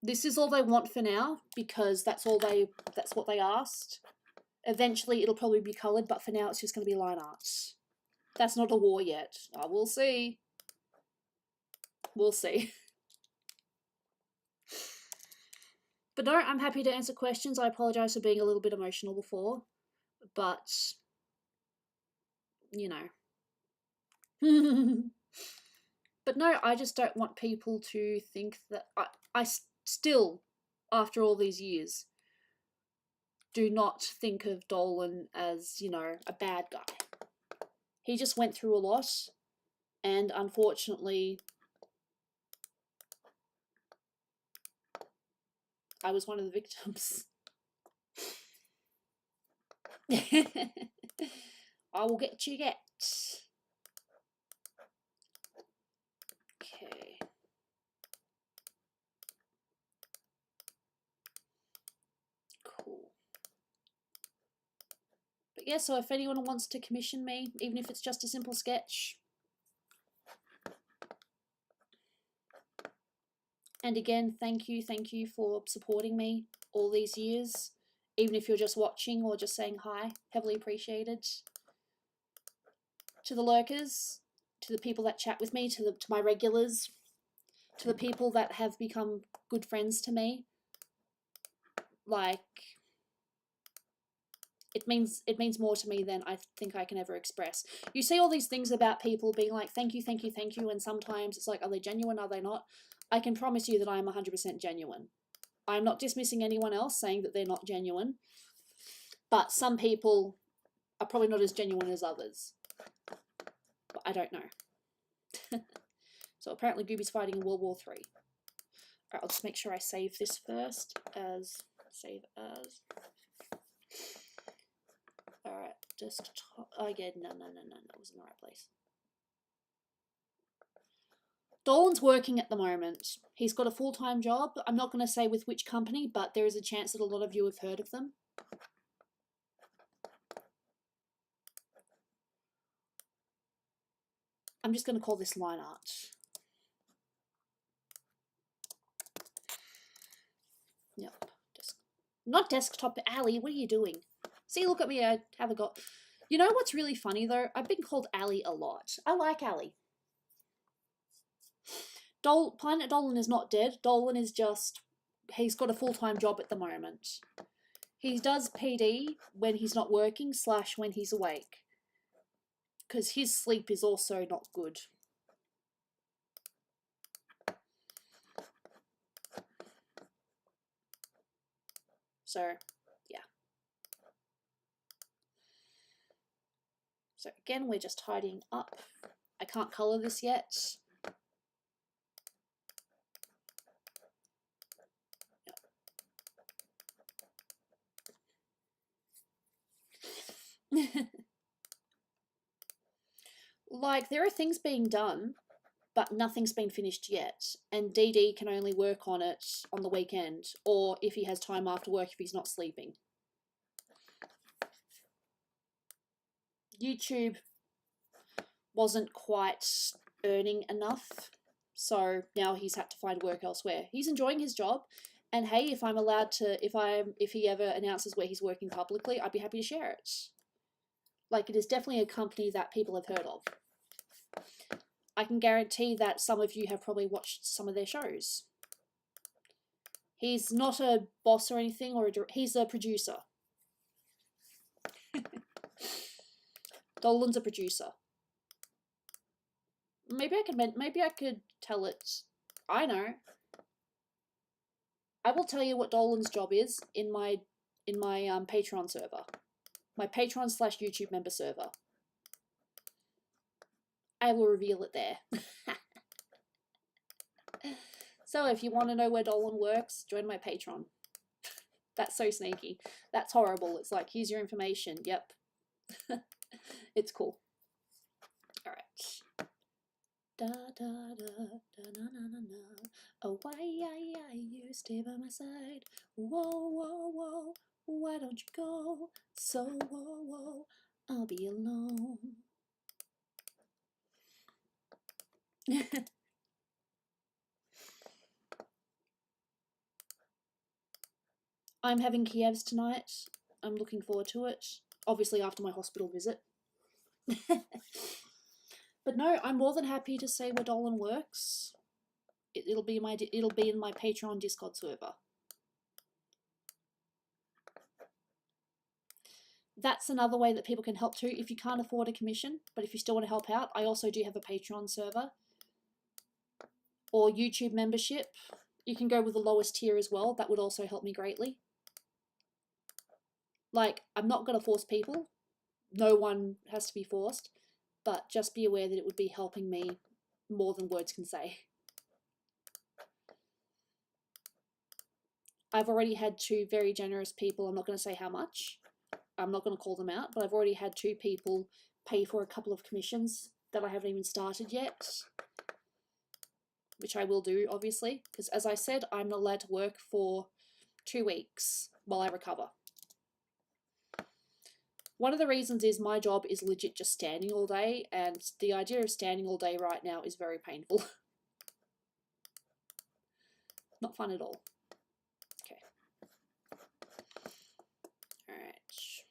This is all they want for now, because that's what they asked. Eventually it'll probably be coloured, but for now it's just going to be line art. That's not a war yet. Oh, we'll see. We'll see. But no, I'm happy to answer questions. I apologise for being a little bit emotional before, but, you know. But no, I just don't want people to think that I still, after all these years, do not think of Dolan as, you know, a bad guy. He just went through a lot, and unfortunately, I was one of the victims. I will get you get. Okay. Cool. But yeah, so if anyone wants to commission me, even if it's just a simple sketch. And again, thank you for supporting me all these years. Even if you're just watching or just saying hi, heavily appreciated. to the lurkers, to the people that chat with me, to my regulars, to the people that have become good friends to me. Like, it means more to me than I think I can ever express. You see all these things about people being like, thank you, thank you, thank you, and sometimes it's like, are they genuine, are they not? I can promise you that I am 100% genuine. I'm not dismissing anyone else saying that they're not genuine, but some people are probably not as genuine as others. But I don't know. So apparently Gooby's fighting in World War III. Alright, I'll just make sure I save this first as save as. Alright, desktop again. No, that was in the right place. Dolan's working at the moment. He's got a full-time job. I'm not going to say with which company, but there is a chance that a lot of you have heard of them. I'm just going to call this line art. Yep. Not desktop alley. What are you doing? See, look at me. I haven't got... You know what's really funny, though? I've been called Allie a lot. I like Allie. Planet Dolan is not dead. Dolan is just... He's got a full-time job at the moment. He does PD when he's not working / when he's awake. Because his sleep is also not good. So, yeah. So again, we're just tidying up. I can't colour this yet. Yep. Like, there are things being done, but nothing's been finished yet. And DD can only work on it on the weekend, or if he has time after work if he's not sleeping. YouTube wasn't quite earning enough, so now he's had to find work elsewhere. He's enjoying his job, and hey, if I'm allowed to, if he ever announces where he's working publicly, I'd be happy to share it. Like, it is definitely a company that people have heard of. I can guarantee that some of you have probably watched some of their shows. He's not a boss or anything, or he's a producer. Dolan's a producer. Maybe I could tell it. I know. I will tell you what Dolan's job is in my Patreon server. My Patreon / YouTube member server. I will reveal it there. So if you want to know where Dolan works, join my Patreon. That's so sneaky. That's horrible. It's like, here's your information. Yep. It's cool. Alright. Da da da da na na na na. Oh, why you stay by my side? Whoa, whoa, whoa. Why don't you go? So, whoa, whoa. I'll be alone. I'm having Kiev's tonight. I'm looking forward to it. Obviously after my hospital visit. But no, I'm more than happy to say where Dolan works. It'll be in my Patreon Discord server. That's another way that people can help too. If you can't afford a commission, but if you still want to help out, I also do have a Patreon server. Or YouTube membership. You can go with the lowest tier as well. That would also help me greatly. Like, I'm not going to force people. No one has to be forced. But just be aware that it would be helping me more than words can say. I've already had 2 very generous people. I'm not going to say how much. I'm not going to call them out. But I've already had 2 people pay for a couple of commissions that I haven't even started yet. Which I will do, obviously. Because as I said, I'm not allowed to work for 2 weeks while I recover. One of the reasons is my job is legit just standing all day, and the idea of standing all day right now is very painful. Not fun at all. Okay. Alright.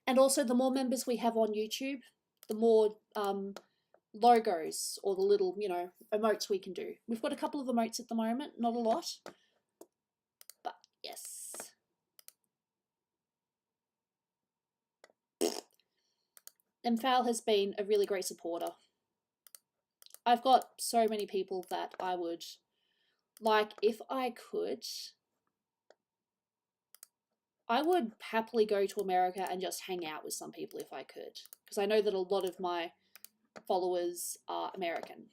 And also, the more members we have on YouTube, the more logos or the little, you know, emotes we can do. We've got a couple of emotes at the moment, not a lot, but yes. And Fowl has been a really great supporter. I've got so many people that I would, like, if I could, I would happily go to America and just hang out with some people if I could. Because I know that a lot of my followers are American.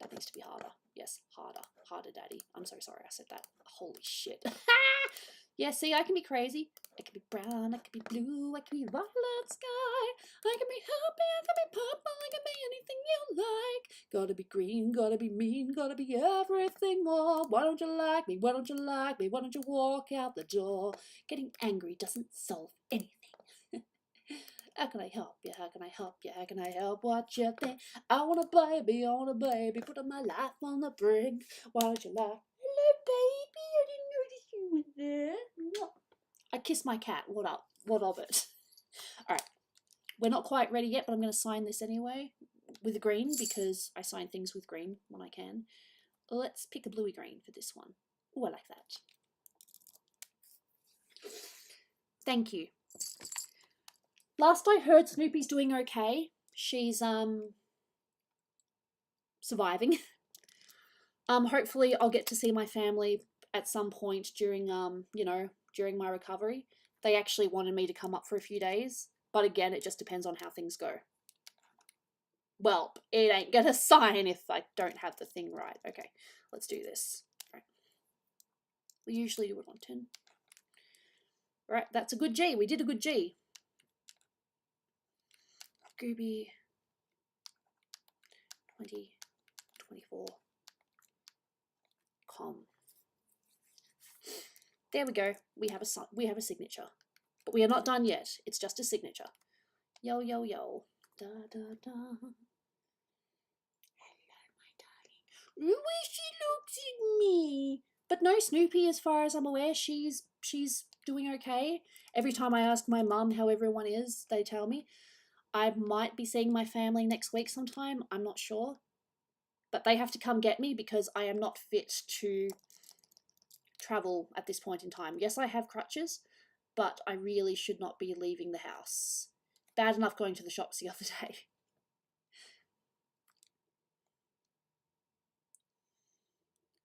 That needs to be harder. Yes, harder. Harder, daddy. I'm so sorry I said that. Holy shit. Yeah, see, I can be crazy. I can be brown, I can be blue, I can be violet sky. I can be happy, I can be purple, I can be anything you like. Gotta be green, gotta be mean, gotta be everything more. Why don't you like me? Why don't you like me? Why don't you walk out the door? Getting angry doesn't solve anything. How can I help you? How can I help you? How can I help what you think? I want a baby, putting my life on the brink. Why don't you like? Hello, baby. I didn't notice you were there. I kissed my cat. What up? What of it? All right. We're not quite ready yet, but I'm going to sign this anyway with green because I sign things with green when I can. Let's pick a bluey green for this one. Oh, I like that. Thank you. Last I heard, Snoopy's doing okay. She's surviving. Hopefully I'll get to see my family at some point during you know, during my recovery. They actually wanted me to come up for a few days, but again, it just depends on how things go. Well, it ain't gonna sign if I don't have the thing right. Okay, let's do this. Right. We usually do it on 10. Right, that's a good G. We did a good G. Gooby 2024 com. There we go. We have a signature, but we are not done yet. It's just a signature. Yo yo yo. Da da da. Hello, my darling. The way she looks at me. But no, Snoopy, as far as I'm aware, she's doing okay. Every time I ask my mum how everyone is, they tell me. I might be seeing my family next week sometime. I'm not sure. But they have to come get me because I am not fit to travel at this point in time. Yes, I have crutches, but I really should not be leaving the house. Bad enough going to the shops the other day.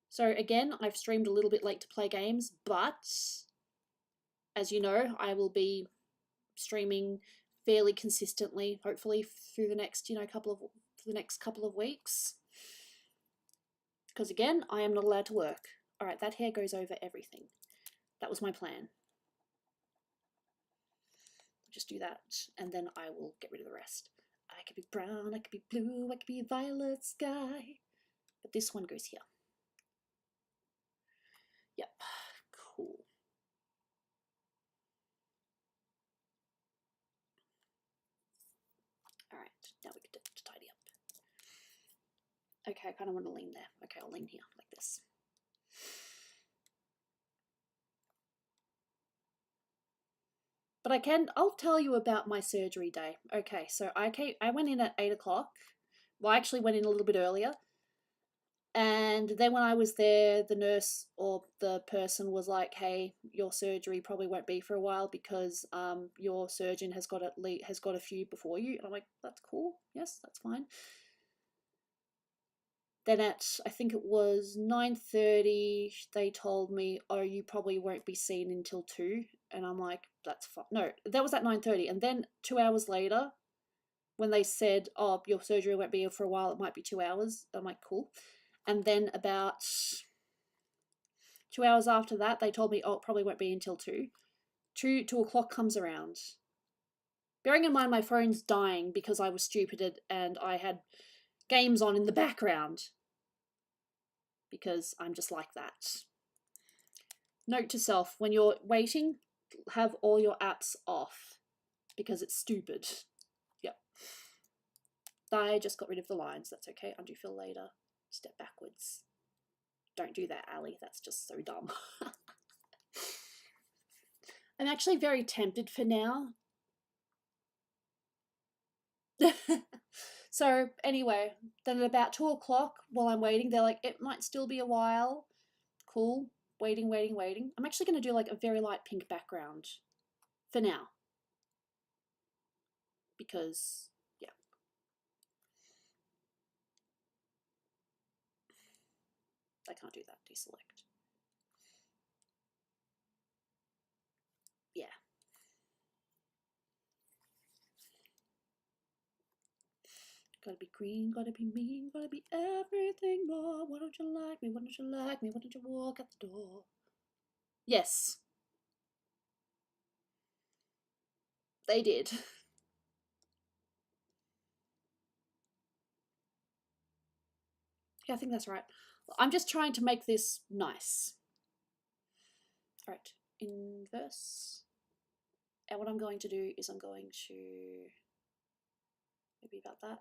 So again, I've streamed a little bit late to play games, but as you know, I will be streaming fairly consistently, hopefully through the next, you know, couple of weeks. Because again, I am not allowed to work. All right, that hair goes over everything. That was my plan. Just do that, and then I will get rid of the rest. I could be brown, I could be blue, I could be violet sky. But this one goes here. Yep, cool. All right, now we get to tidy up. Okay, I kind of want to lean there. Okay, I'll lean here, like this. But I'll tell you about my surgery day. Okay, so I went in at 8 o'clock. Well, I actually went in a little bit earlier. And then when I was there, the nurse or the person was like, "Hey, your surgery probably won't be for a while because your surgeon has got a few before you." And I'm like, "That's cool. Yes, that's fine." Then at, I think it was 9:30, they told me, "Oh, you probably won't be seen until 2." And I'm like, "That's fine." No, that was at 9:30. And then 2 hours later, when they said, "Oh, your surgery won't be for a while, it might be 2 hours." I'm like, "Cool." And then about 2 hours after that, they told me, "Oh, it probably won't be until 2. 2 o'clock comes around. Bearing in mind my phone's dying because I was stupid and I had games on in the background. Because I'm just like that. Note to self, when you're waiting, have all your apps off. Because it's stupid. Yep. I just got rid of the lines. That's okay. Undo fill later. Step backwards. Don't do that, Ali. That's just so dumb. I'm actually very tempted for now. So anyway, then at about 2 o'clock, while I'm waiting, they're like, it might still be a while. Cool. Waiting. I'm actually going to do like a very light pink background for now. Because, yeah. I can't do that. Deselect. Yeah. Gotta be green, gotta be mean, gotta be everything more. Why don't you like me? Why don't you like me? Why don't you walk out the door? Yes. They did. Yeah, I think that's right. I'm just trying to make this nice. All right, inverse. And what I'm going to do is I'm going to maybe about that.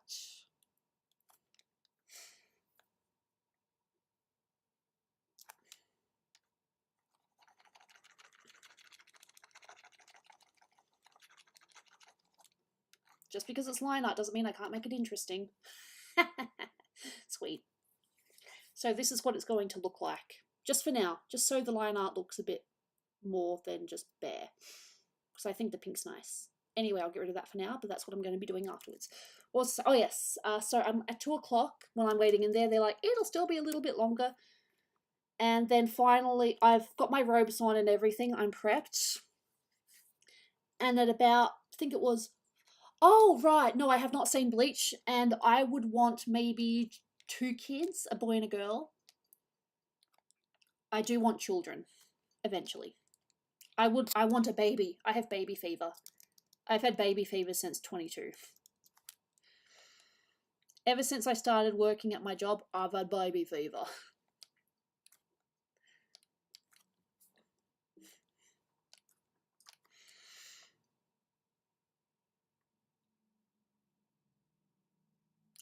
Just because it's line art doesn't mean I can't make it interesting. Sweet. So this is what it's going to look like. Just for now, just so the line art looks a bit more than just bare. Because I think the pink's nice. Anyway, I'll get rid of that for now, but that's what I'm going to be doing afterwards. Also, oh yes, so I'm at 2 o'clock when I'm waiting in there. They're like, it'll still be a little bit longer. And then finally, I've got my robes on and everything. I'm prepped. And at about, I think it was, oh, right, no, I have not seen Bleach. And I would want maybe 2 kids, a boy and a girl. I do want children, eventually. I want a baby. I have baby fever. I've had baby fever since 22. Ever since I started working at my job, I've had baby fever.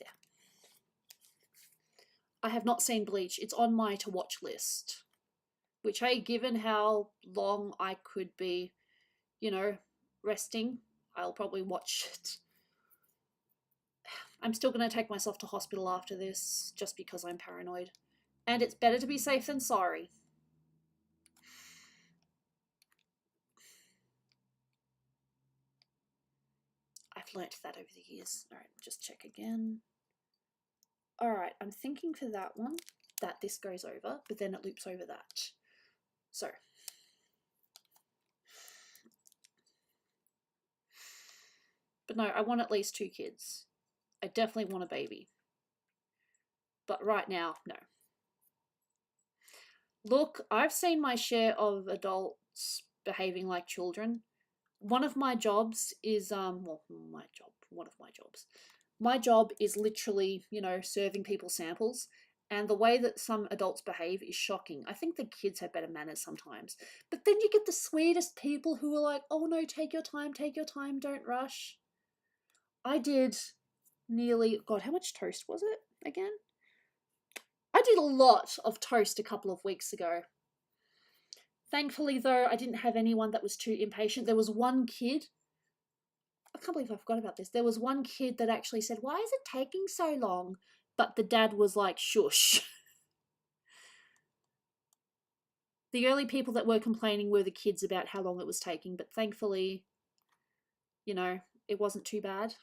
Yeah. I have not seen Bleach. It's on my to watch list. Which, hey, given how long I could be, you know, resting, I'll probably watch it. I'm still going to take myself to hospital after this, just because I'm paranoid. And it's better to be safe than sorry. I've learnt that over the years. Alright, just check again. Alright, I'm thinking for that one that this goes over, but then it loops over that. So. But no, I want at least 2 kids. I definitely want a baby. But right now, no. Look, I've seen my share of adults behaving like children. One of my jobs is, one of my jobs. My job is literally, you know, serving people samples. And the way that some adults behave is shocking. I think the kids have better manners sometimes. But then you get the sweetest people who are like, oh no, take your time, don't rush. I did nearly, God, how much toast was it again? I did a lot of toast a couple of weeks ago. Thankfully, though, I didn't have anyone that was too impatient. There was one kid, I can't believe I forgot about this. There was one kid that actually said, why is it taking so long? But the dad was like, shush. The only people that were complaining were the kids about how long it was taking, but thankfully, you know, it wasn't too bad.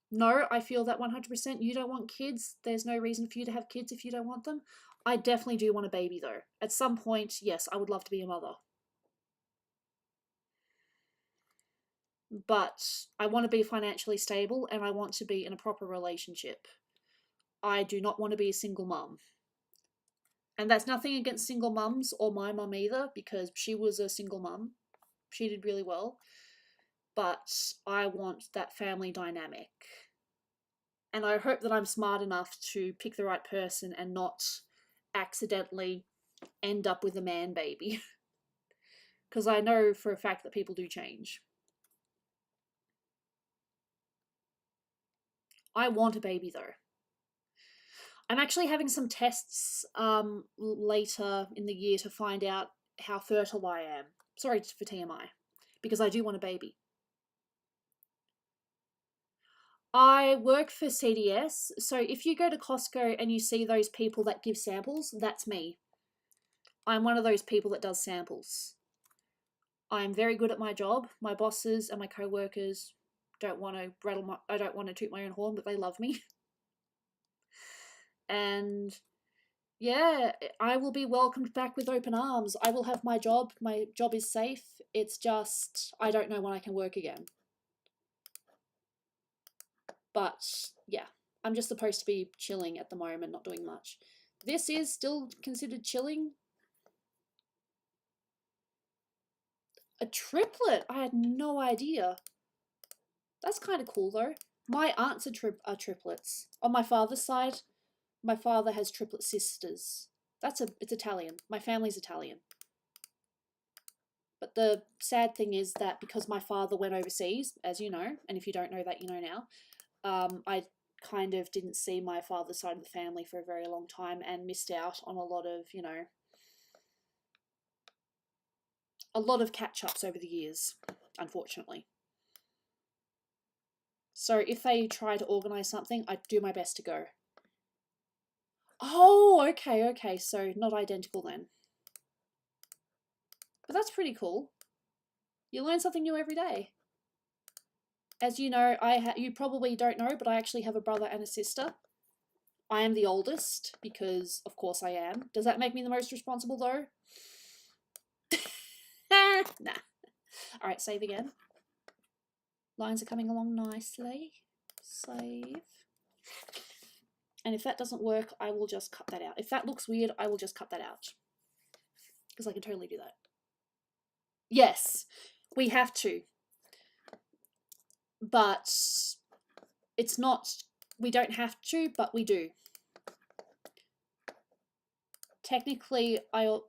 No, I feel that 100%. You don't want kids. There's no reason for you to have kids if you don't want them. I definitely do want a baby, though. At some point, yes, I would love to be a mother. But I want to be financially stable and I want to be in a proper relationship. I do not want to be a single mum. And that's nothing against single mums or my mum either, because she was a single mum. She did really well. But I want that family dynamic. And I hope that I'm smart enough to pick the right person and not accidentally end up with a man baby. Because I know for a fact that people do change. I want a baby though. I'm actually having some tests later in the year to find out how fertile I am. Sorry for TMI, because I do want a baby. I work for CDS, so if you go to Costco and you see those people that give samples, that's me. I'm one of those people that does samples. I'm very good at my job. My bosses and my co-workers don't want to I don't want to toot my own horn, but they love me. And yeah, I will be welcomed back with open arms. I will have my job. My job is safe. It's just, I don't know when I can work again. But yeah, I'm just supposed to be chilling at the moment, not doing much. This is still considered chilling. A triplet? I had no idea. That's kind of cool though. My aunts are triplets. On my father's side, my father has triplet sisters. It's Italian. My family's Italian. But the sad thing is that because my father went overseas, as you know, and if you don't know that, you know now, I kind of didn't see my father's side of the family for a very long time and missed out on a lot of, you know, a lot of catch-ups over the years, unfortunately. So if they try to organise something, I do my best to go. Oh, okay, so not identical then. But that's pretty cool. You learn something new every day. As you know, you probably don't know, but I actually have a brother and a sister. I am the oldest, because of course I am. Does that make me the most responsible though? Nah. Alright, save again. Lines are coming along nicely. Save. And if that doesn't work, I will just cut that out. If that looks weird, I will just cut that out. Because I can totally do that. Yes, we have to. But it's not, we don't have to, but we do. Technically, I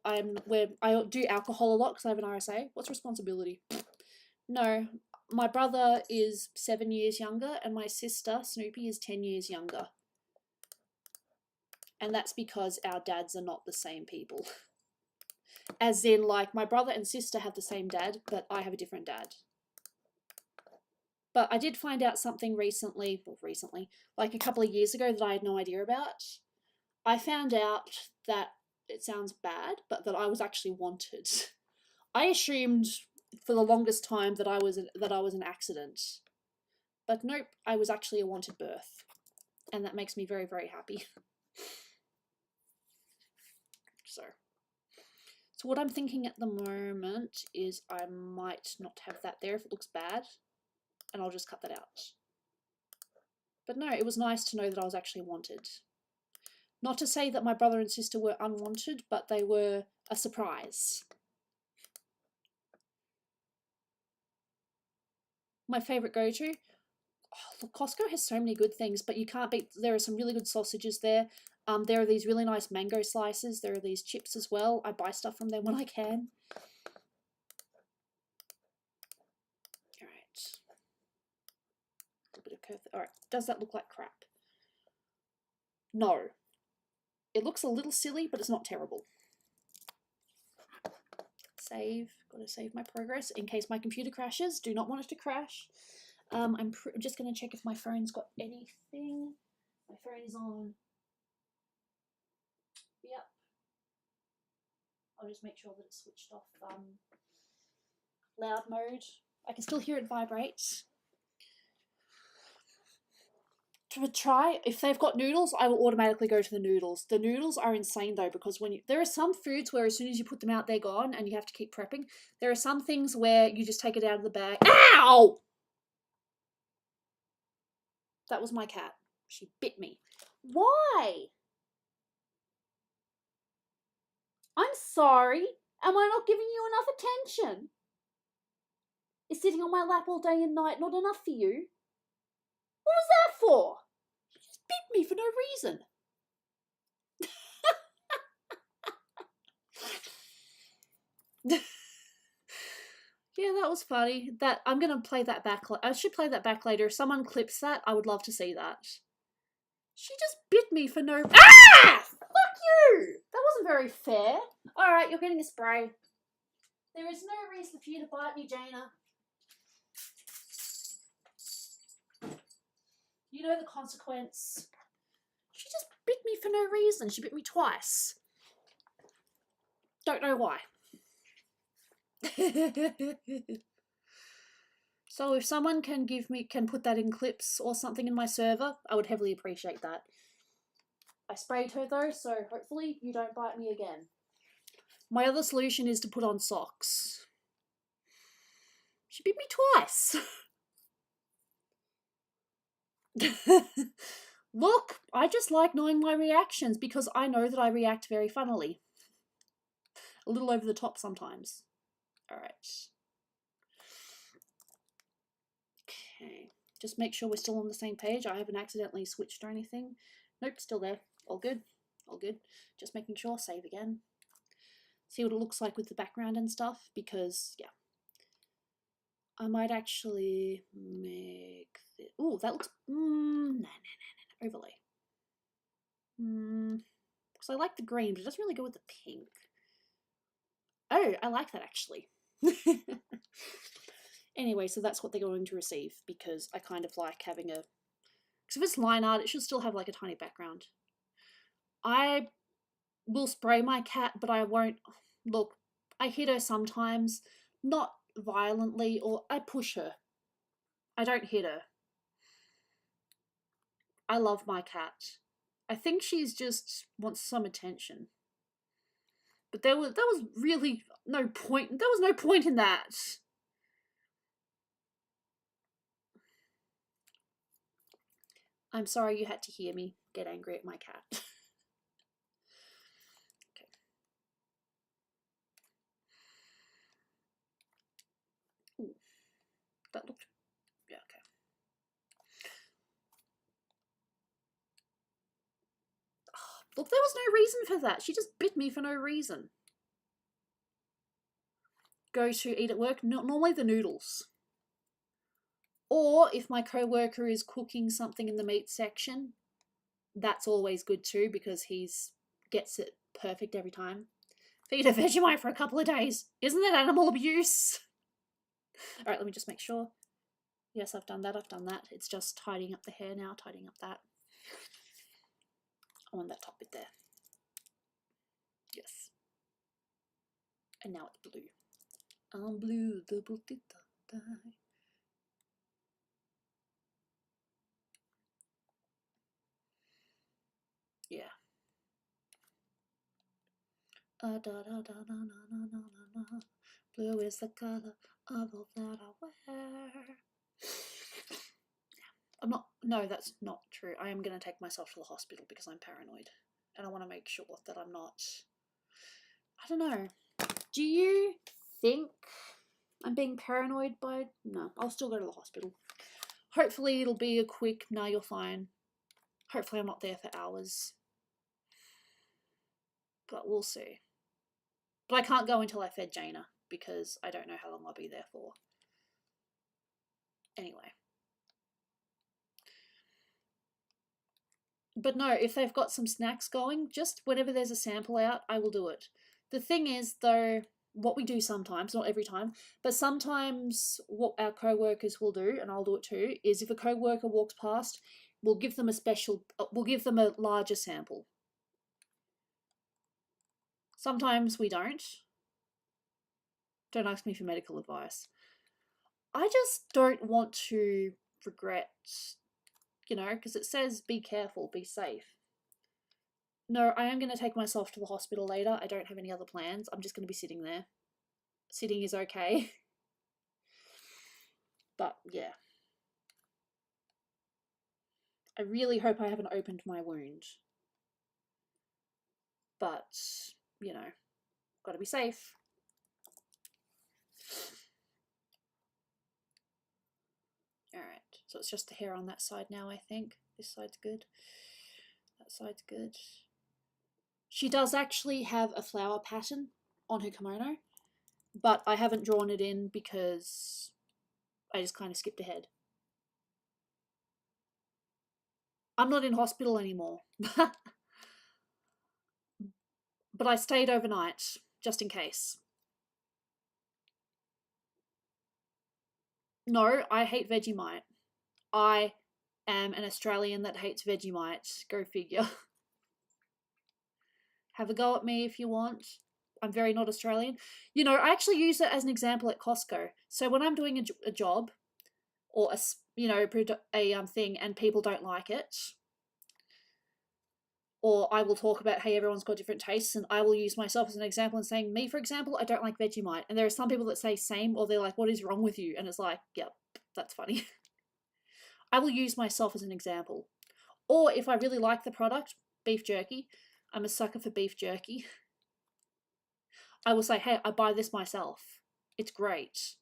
do alcohol a lot because I have an RSA. What's responsibility? No, my brother is 7 years younger and my sister, Snoopy, is 10 years younger. And that's because our dads are not the same people. As in, like, my brother and sister have the same dad, but I have a different dad. But I did find out something recently, like a couple of years ago, that I had no idea about. I found out that, it sounds bad, but that I was actually wanted. I assumed for the longest time that I was an accident. But nope, I was actually a wanted birth. And that makes me very, very happy. So what I'm thinking at the moment is I might not have that there if it looks bad. And I'll just cut that out. But no, it was nice to know that I was actually wanted. Not to say that my brother and sister were unwanted, but they were a surprise. My favourite go-to? Oh, look, Costco has so many good things, but you can't beat, there are some really good sausages there. There are these really nice mango slices. There are these chips as well. I buy stuff from them when I can. Alright. A bit of curve. Alright, does that look like crap? No. It looks a little silly, but it's not terrible. Save. Gotta save my progress in case my computer crashes. Do not want it to crash. I'm just going to check if my phone's got anything. My phone is on. Yep. I'll just make sure that it's switched off loud mode. I can still hear it vibrate. To try, if they've got noodles, I will automatically go to the noodles. The noodles are insane though, because there are some foods where as soon as you put them out, they're gone and you have to keep prepping. There are some things where you just take it out of the bag. Ow! That was my cat. She bit me. Why? I'm sorry. Am I not giving you enough attention? Is sitting on my lap all day and night not enough for you? What was that for? You just bit me for no reason. Yeah, that was funny. That I'm gonna play that back. I should play that back later. If someone clips that, I would love to see that. She just bit me for no. Ah! Fuck you! That wasn't very fair. All right, you're getting a spray. There is no reason for you to bite me, Jaina. You know the consequence. She just bit me for no reason. She bit me twice. Don't know why. So if someone can put that in clips or something in my server, I would heavily appreciate that. I sprayed her though, so hopefully you don't bite me again. My other solution is to put on socks. She bit me twice. Look, I just like knowing my reactions because I know that I react very funnily. A little over the top sometimes. Alright. Okay. Just make sure we're still on the same page. I haven't accidentally switched or anything. Nope, still there. All good. All good. Just making sure. Save again. See what it looks like with the background and stuff because, yeah. I might actually make this. Ooh, that looks. No. Overlay. Because I like the green, but it doesn't really go with the pink. Oh, I like that actually. Anyway, so that's what they're going to receive because I kind of like having a. Because if it's line art, it should still have like a tiny background. I will spray my cat, but I won't. Look, I hit her sometimes, not violently, or I push her. I don't hit her. I love my cat. I think she's just wants some attention. But there was really no point. There was no point in that. I'm sorry you had to hear me get angry at my cat. Okay. Ooh, that looked. Yeah, okay. Oh, look, there was no reason for that. She just bit me for no reason. Go to eat at work. Normally the noodles. Or if my co-worker is cooking something in the meat section, that's always good too because he's gets it perfect every time. Feed a Vegemite for a couple of days. Isn't that animal abuse? Alright, let me just make sure. Yes, I've done that. It's just tidying up the hair now, tidying up that. I want that top bit there. Yes. And now it's blue. I'm blue, double die. Yeah. Blue is the color of all that I wear. I'm not. No, that's not true. I am going to take myself to the hospital because I'm paranoid. And I want to make sure that I'm not. I don't know. Do you think I'm being paranoid by. No, I'll still go to the hospital. Hopefully it'll be a quick, nah, you're fine. Hopefully I'm not there for hours. But we'll see. But I can't go until I fed Jaina because I don't know how long I'll be there for. Anyway. But no, if they've got some snacks going, just whenever there's a sample out, I will do it. The thing is, though, what we do sometimes, not every time, but sometimes what our co-workers will do, and I'll do it too, is if a co-worker walks past, we'll give them a larger sample. Sometimes we don't. Don't ask me for medical advice. I just don't want to regret, because it says be careful, be safe. No, I am going to take myself to the hospital later. I don't have any other plans. I'm just going to be sitting there. Sitting is okay. But, yeah. I really hope I haven't opened my wound. But, gotta be safe. Alright, so it's just the hair on that side now, I think. This side's good. That side's good. She does actually have a flower pattern on her kimono. but I haven't drawn it in because I just kind of skipped ahead. I'm not in hospital anymore. But I stayed overnight, just in case. No, I hate Vegemite. I am an Australian that hates Vegemite. Go figure. Have a go at me if you want. I'm very not Australian. You know, I actually use it as an example at Costco. So when I'm doing a job or a thing and people don't like it, or I will talk about, hey, everyone's got different tastes, and I will use myself as an example and saying, me, for example, I don't like Vegemite. And there are some people that say same, or they're like, what is wrong with you? And it's like, yep, that's funny. I will use myself as an example. Or if I really like the product, beef jerky, I'm a sucker for beef jerky. I will say, hey, I buy this myself. It's great.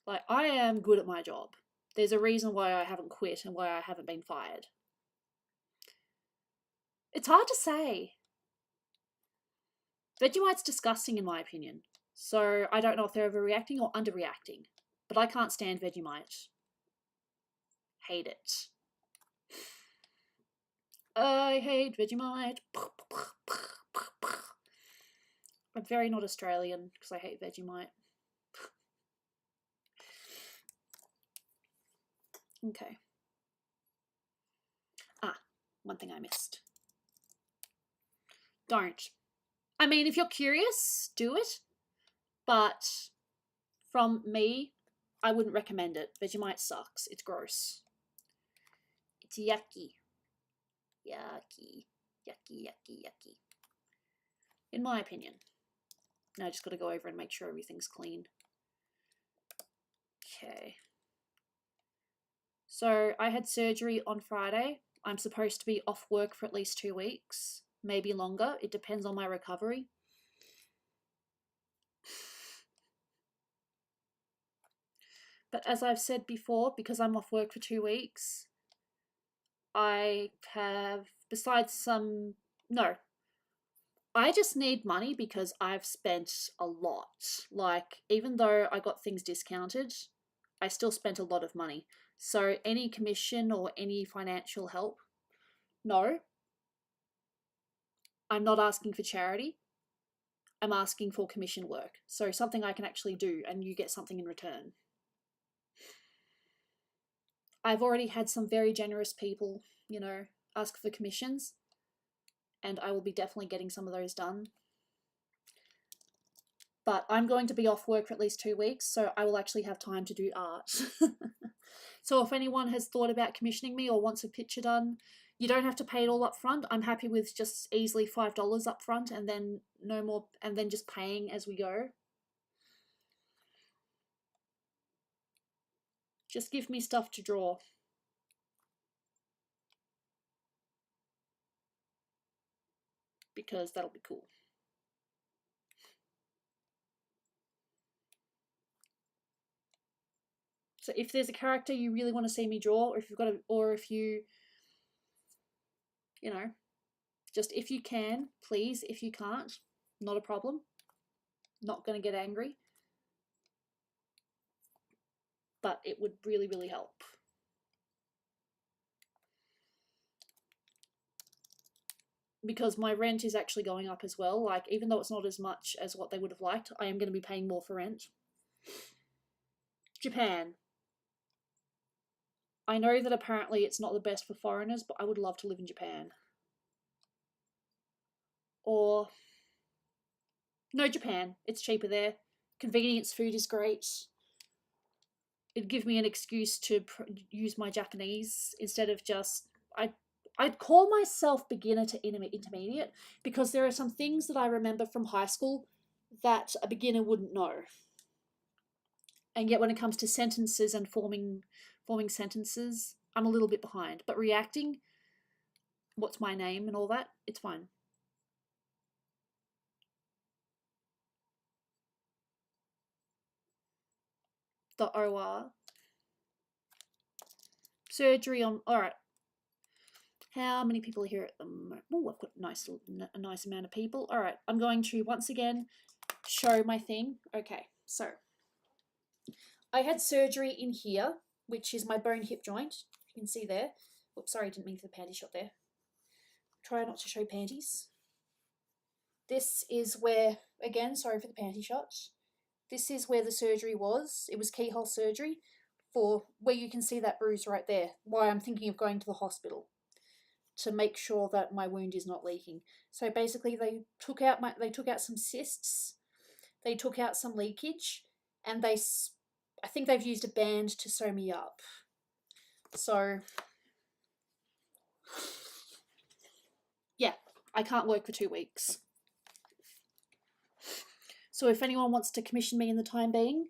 Like, I am good at my job. There's a reason why I haven't quit and why I haven't been fired. It's hard to say. Vegemite's disgusting in my opinion. So I don't know if they're overreacting or underreacting. But I can't stand Vegemite. Hate it. I hate Vegemite. I'm very not Australian because I hate Vegemite. Okay. One thing I missed. Don't. I mean, if you're curious, do it. But from me, I wouldn't recommend it. Vegemite sucks. It's gross. It's yucky. Yucky. Yucky, yucky, yucky. In my opinion. Now I just got to go over and make sure everything's clean. Okay. So I had surgery on Friday. I'm supposed to be off work for at least 2 weeks, maybe longer. It depends on my recovery. But as I've said before, because I'm off work for 2 weeks, I have, besides some, no, I just need money because I've spent a lot. Like, even though I got things discounted, I still spent a lot of money. So any commission or any financial help, no. I'm not asking for charity. I'm asking for commission work. So something I can actually do and you get something in return. I've already had some very generous people, you know, ask for commissions. And I will be definitely getting some of those done. But I'm going to be off work for at least 2 weeks, so I will actually have time to do art. So if anyone has thought about commissioning me or wants a picture done, you don't have to pay it all up front. I'm happy with just easily $5 up front and then no more, and then just paying as we go. Just give me stuff to draw. Because that'll be cool. So if there's a character you really want to see me draw, or if you've got a, or if you know, just if you can, please. If you can't, not a problem. Not going to get angry. But it would really, really help. Because my rent is actually going up as well. Like, even though it's not as much as what they would have liked, I am going to be paying more for rent. Japan. I know that apparently it's not the best for foreigners, but I would love to live in Japan. Or, no, Japan. It's cheaper there. Convenience food is great. It'd give me an excuse to use my Japanese instead of just... I'd call myself beginner to intermediate because there are some things that I remember from high school that a beginner wouldn't know. And yet when it comes to sentences and forming sentences, I'm a little bit behind. But reacting, what's my name and all that, it's fine. The OR. Surgery on... Alright. How many people are here at the moment? Oh, I've got a nice amount of people. All right, I'm going to once again show my thing. Okay, so I had surgery in here, which is my bone hip joint. You can see there. Oops, sorry, I didn't mean for the panty shot there. Try not to show panties. This is where, again, sorry for the panty shot. This is where the surgery was. It was keyhole surgery, for where you can see that bruise right there. Why I'm thinking of going to the hospital to make sure that my wound is not leaking. So basically, they took out some cysts, they took out some leakage, and I think they've used a band to sew me up. So yeah, I can't work for 2 weeks. So if anyone wants to commission me in the time being,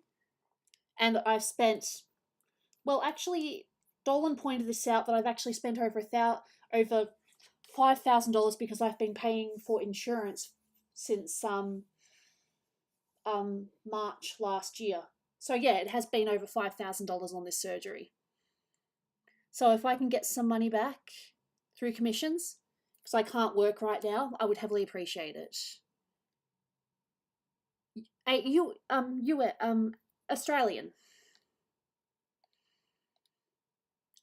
and I've spent, well, actually, Dolan pointed this out that I've actually spent over $5,000 because I've been paying for insurance since March last year. So yeah, it has been over $5,000 on this surgery. So if I can get some money back through commissions, because I can't work right now, I would heavily appreciate it. Australian.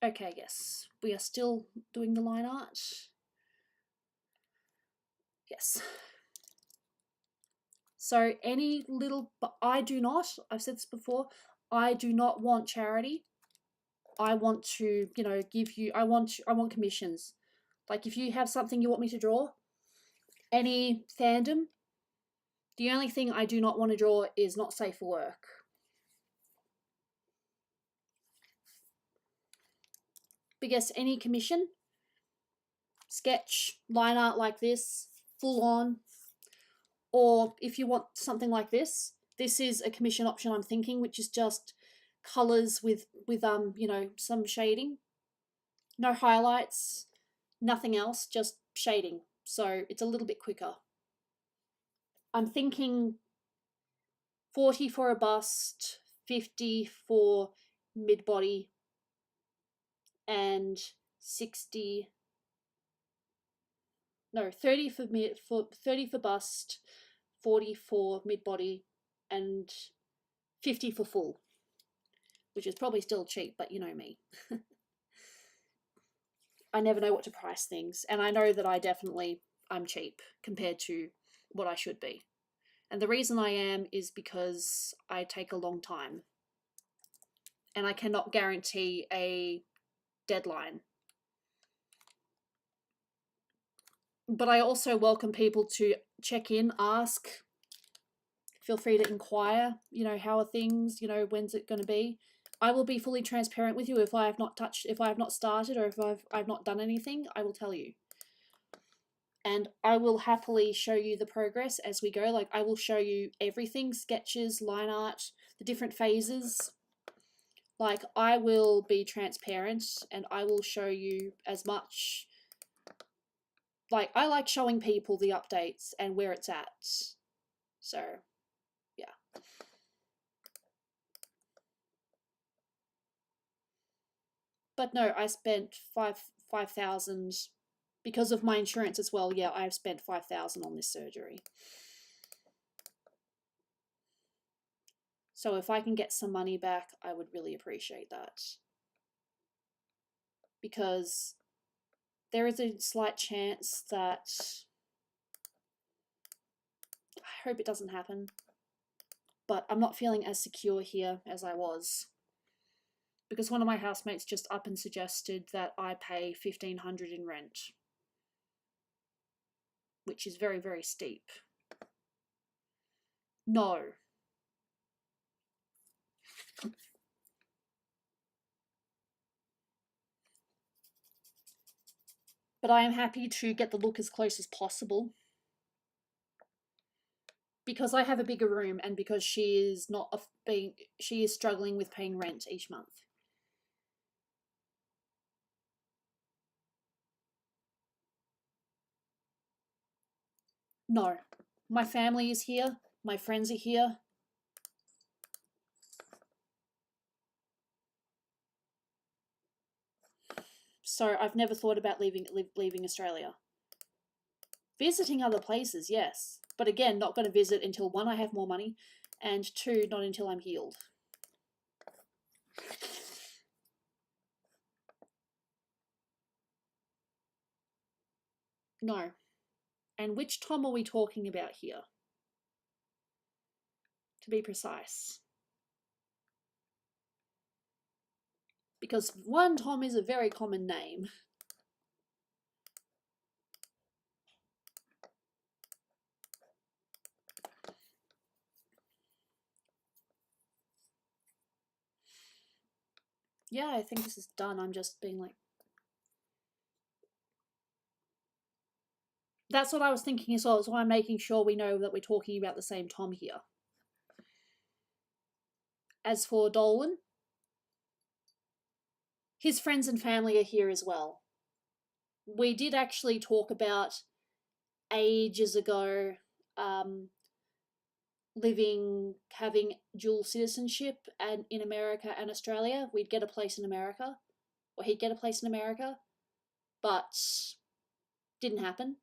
Okay, yes. We are still doing the line art. Yes. So any little, but I do not, I've said this before, I do not want charity. I want to, give you, I want commissions. Like if you have something you want me to draw, any fandom, the only thing I do not want to draw is not safe for work. Because any commission, sketch, line art like this, full on, or if you want something like this is a commission option I'm thinking, which is just colors with some shading, no highlights, nothing else, just shading. So it's a little bit quicker. I'm thinking 40 for a bust, 50 for mid body, and 30 for 30 for bust, 40 for mid body, and 50 for full, which is probably still cheap, but you know me. I never know what to price things, and I know that I'm cheap compared to what I should be. And the reason I am is because I take a long time, and I cannot guarantee a deadline. But I also welcome people to check in, ask, feel free to inquire, how are things, when's it going to be. I will be fully transparent with you. If I have not started, or if I've not done anything, I will tell you. And I will happily show you the progress as we go. Like, I will show you everything, sketches, line art, the different phases. Like, I will be transparent and I will show you as much. Like, I like showing people the updates and where it's at. So, yeah. But no, I spent $5,000 because of my insurance as well. Yeah, I've spent $5,000 on this surgery. So if I can get some money back, I would really appreciate that. Because there is a slight chance that, I hope it doesn't happen, but I'm not feeling as secure here as I was. Because one of my housemates just up and suggested that I pay $1,500 in rent, which is very, very steep. No. But I am happy to get the look as close as possible. Because I have a bigger room and because she is struggling with paying rent each month. No, my family is here, my friends are here. So I've never thought about leaving Australia. Visiting other places, yes. But again, not going to visit until 1, I have more money, and 2, not until I'm healed. No. And which Tom are we talking about here? To be precise. Because one Tom is a very common name. Yeah, I think this is done. I'm just being like... That's what I was thinking as well. That's why I'm making sure we know that we're talking about the same Tom here. As for Dolan, his friends and family are here as well. We did actually talk about ages ago having dual citizenship and in America and Australia. We'd get a place in America, or he'd get a place in America, but didn't happen.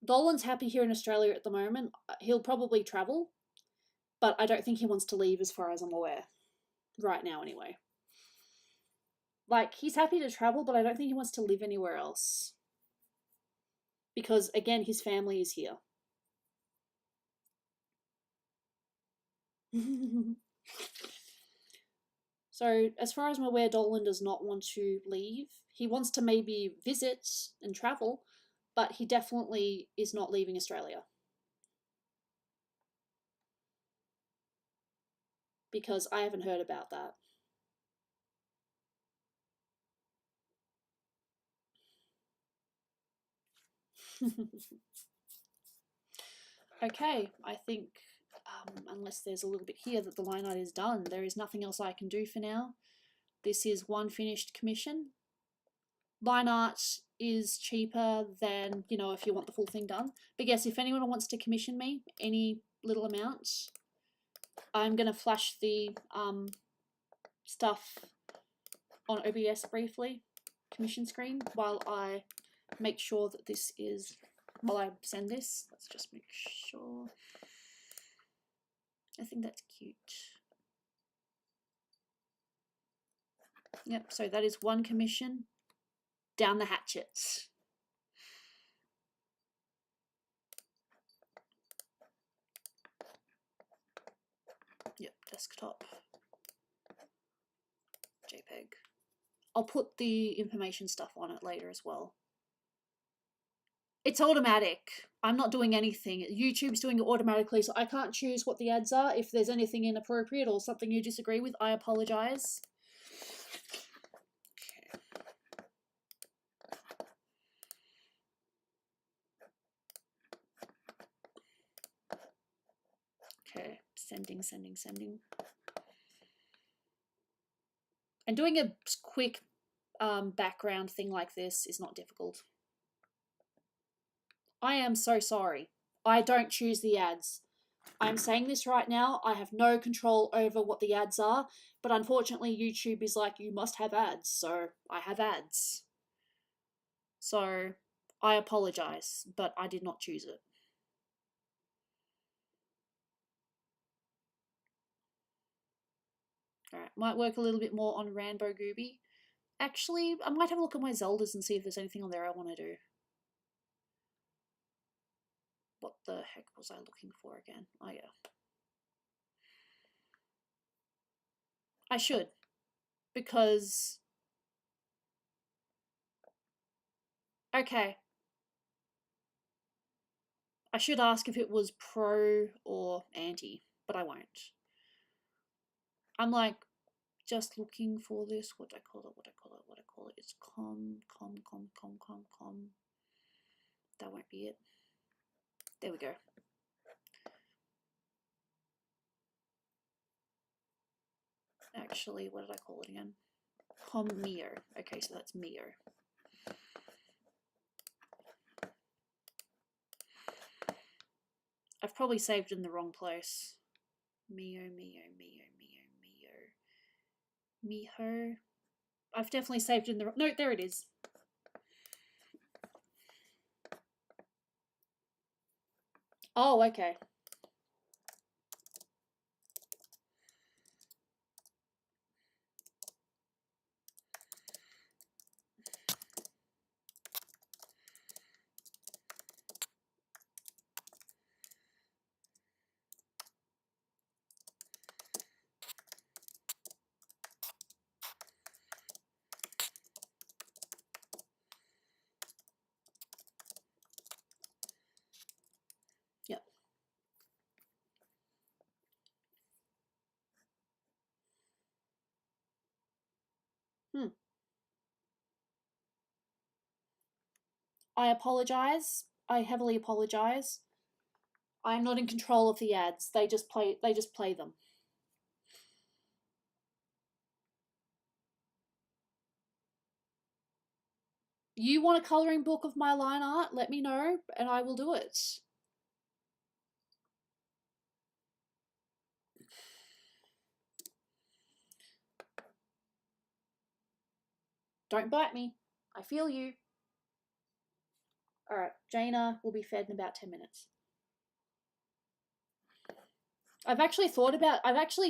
Dolan's happy here in Australia at the moment. He'll probably travel, but I don't think he wants to leave as far as I'm aware. Right now, anyway. Like, he's happy to travel, but I don't think he wants to live anywhere else. Because, again, his family is here. So, as far as I'm aware, Dolan does not want to leave. He wants to maybe visit and travel, but he definitely is not leaving Australia. Because I haven't heard about that. Okay, I think, unless there's a little bit here that the line art is done, there is nothing else I can do for now. This is one finished commission. Line art is cheaper than, you know, if you want the full thing done. But yes, if anyone wants to commission me any little amount, I'm going to flash the stuff on OBS briefly, commission screen, while I make sure that this is, while I send this. Let's just make sure. I think that's cute. Yep, so that is one commission. Down the hatchets. Yep, desktop. JPEG. I'll put the information stuff on it later as well. It's automatic. I'm not doing anything. YouTube's doing it automatically, so I can't choose what the ads are. If there's anything inappropriate or something you disagree with, I apologize. Okay, sending. And doing a quick background thing like this is not difficult. I am so sorry. I don't choose the ads. I'm saying this right now. I have no control over what the ads are, but unfortunately YouTube is like, you must have ads, so I have ads. So I apologize, but I did not choose it. Alright, might work a little bit more on Rambo Gooby. Actually, I might have a look at my Zeldas and see if there's anything on there I want to do. What the heck was I looking for again? Oh yeah. I should. Because... Okay. I should ask if it was pro or anti, but I won't. I'm like, just looking for this. What do I call it? It's com. That won't be it. There we go. Actually, what did I call it again? Mio. Okay, so that's Mio. I've probably saved in the wrong place. Miho. I've definitely saved it in the... No, there it is. Oh, okay. Yep. I apologize. I heavily apologize. I am not in control of the ads. They just play them. You want a colouring book of my line art? Let me know and I will do it. Don't bite me. I feel you. Alright, Jaina will be fed in about 10 minutes. I've actually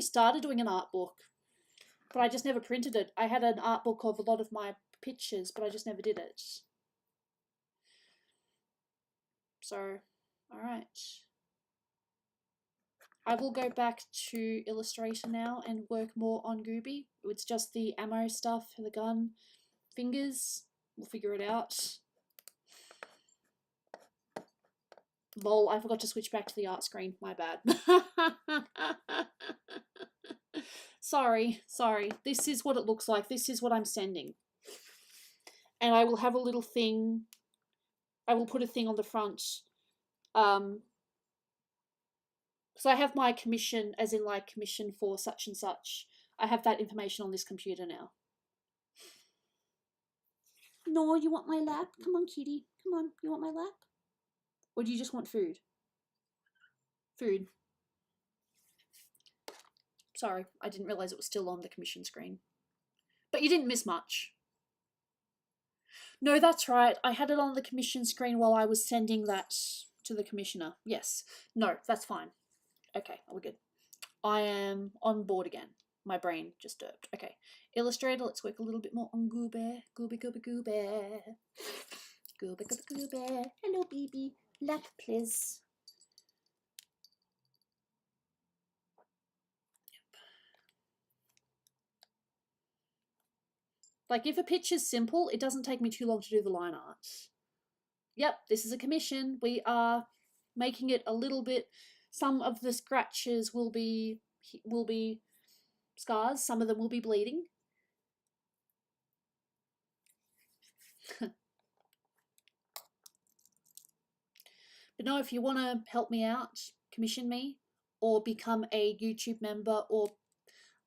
started doing an art book, but I just never printed it. I had an art book of a lot of my pictures, but I just never did it. So, alright. I will go back to Illustrator now and work more on Gooby. It's just the ammo stuff for the gun fingers. We'll figure it out. Lol, I forgot to switch back to the art screen. My bad. Sorry. This is what it looks like. This is what I'm sending. And I will have a little thing. I will put a thing on the front. So I have my commission, as in like commission for such and such. I have that information on this computer now. No, you want my lap? Come on, kitty. Come on, you want my lap? Or do you just want food? Food. Sorry, I didn't realise it was still on the commission screen. But you didn't miss much. No, that's right. I had it on the commission screen while I was sending that to the commissioner. Yes. No, that's fine. Okay, we're good. I am on board again. My brain just derped. Okay. Illustrator, let's work a little bit more on Gooby. Gooby. Gooby. Hello, baby. Lap, please. Like, if a picture's simple, it doesn't take me too long to do the line art. Yep, this is a commission. We are making it a little bit... Some of the scratches will be scars. Some of them will be bleeding. But no, if you want to help me out, commission me, or become a YouTube member or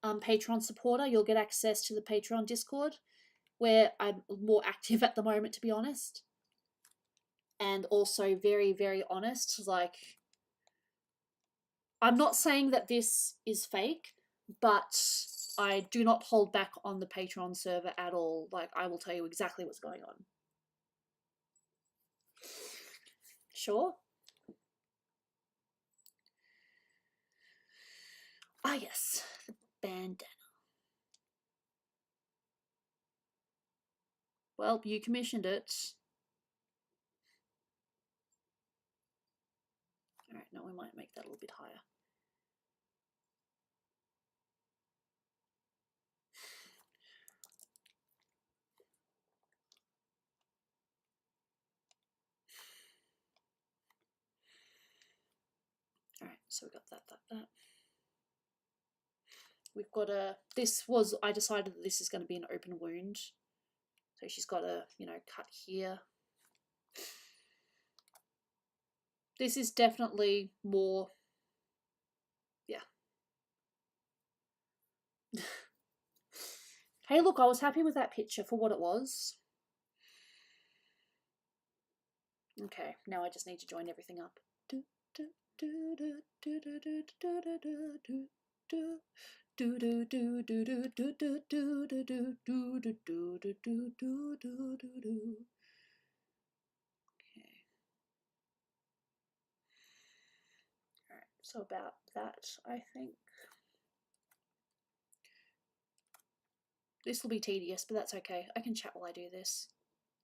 Patreon supporter, you'll get access to the Patreon Discord, where I'm more active at the moment, to be honest. And also very, very honest, like, I'm not saying that this is fake, but I do not hold back on the Patreon server at all. Like, I will tell you exactly what's going on. Sure? Ah, yes, the bandana. Well, you commissioned it. Alright, now we might make that a little bit higher. Alright, so we got that. We've got I decided that this is going to be an open wound. So she's got a, cut here. This is definitely more, yeah. Hey, look, I was happy with that picture for what it was. Okay, now I just need to join everything up. Do do do do do do do do do do do do do do do do do do. Okay. All right. So about that, I think. This will be tedious, but that's okay. I can chat while I do this.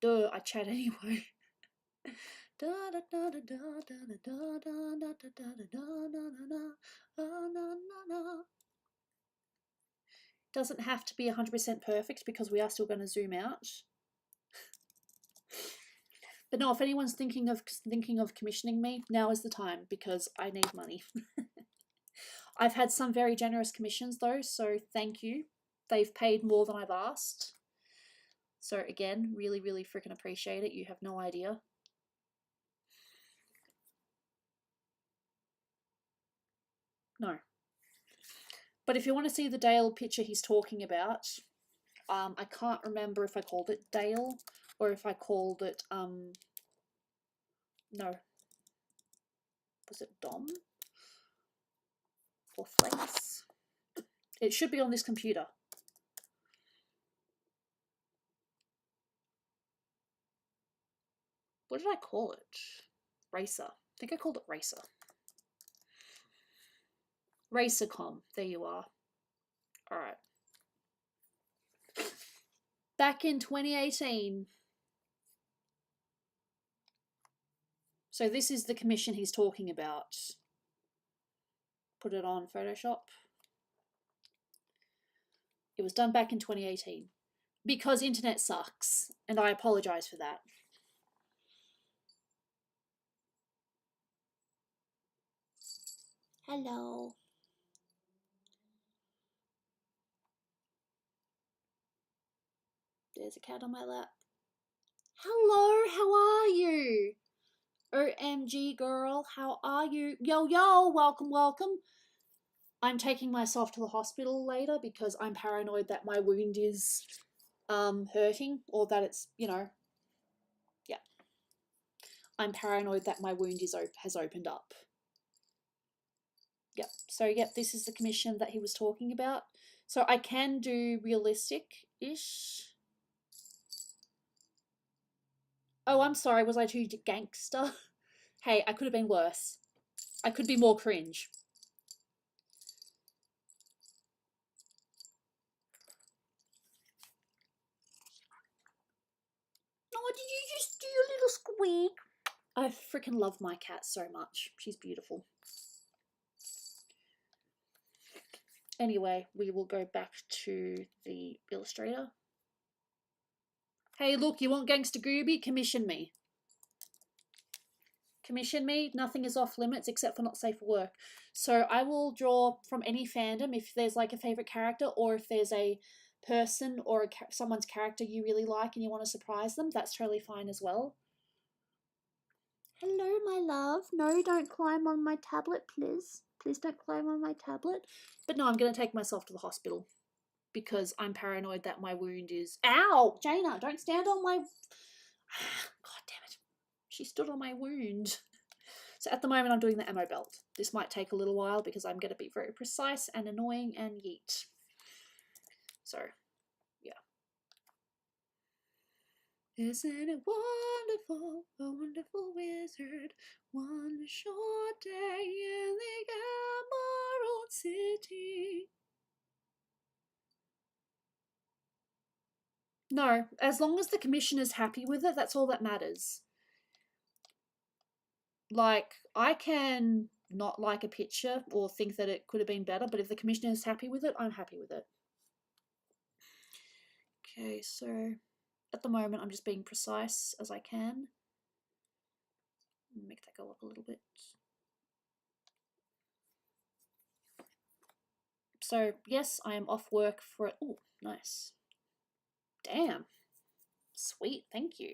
Duh, I chat anyway. Doesn't have to be 100% perfect because we are still going to zoom out. But no, if anyone's thinking of commissioning me, now is the time because I need money. I've had some very generous commissions though, so thank you. They've paid more than I've asked. So again, really, really freaking appreciate it. You have no idea. No. But if you want to see the Dale picture he's talking about, I can't remember if I called it Dale or if I called it, no. Was it Dom? Or Flex? It should be on this computer. What did I call it? Racer. I think I called it Racer. Racercom. There you are. All right. Back in 2018. So this is the commission he's talking about. Put it on Photoshop. It was done back in 2018 because internet sucks, and I apologize for that. Hello. There's a cat on my lap. Hello, how are you? OMG girl, how are you? Yo, yo, welcome, welcome. I'm taking myself to the hospital later because I'm paranoid that my wound is hurting, or that it's, you know, yeah. I'm paranoid that my wound has opened up. Yep. So, yep, this is the commission that he was talking about. So I can do realistic-ish. Oh, I'm sorry. Was I too gangster? Hey, I could have been worse. I could be more cringe. Oh, did you just do your little squeak? I freaking love my cat so much. She's beautiful. Anyway, we will go back to the Illustrator. Hey, look, you want Gangster Gooby? Commission me. Commission me. Nothing is off limits except for not safe for work. So I will draw from any fandom if there's like a favorite character, or if there's a person or someone's character you really like and you want to surprise them, that's totally fine as well. Hello, my love. No, don't climb on my tablet, please. Please don't climb on my tablet. But no, I'm going to take myself to the hospital because I'm paranoid that my wound is... Ow! Jaina, don't stand on my... God damn it. She stood on my wound. So at the moment I'm doing the ammo belt. This might take a little while because I'm going to be very precise and annoying and yeet. So, yeah. Isn't it wonderful, a wonderful wizard, one short day in the Emerald City. No, as long as the commissioner's happy with it, that's all that matters. Like, I can not like a picture or think that it could have been better, but if the commissioner is happy with it, I'm happy with it. Okay, so at the moment I'm just being precise as I can. Make that go up a little bit. So yes, I am off work for it. Oh, nice. Damn. Sweet, thank you.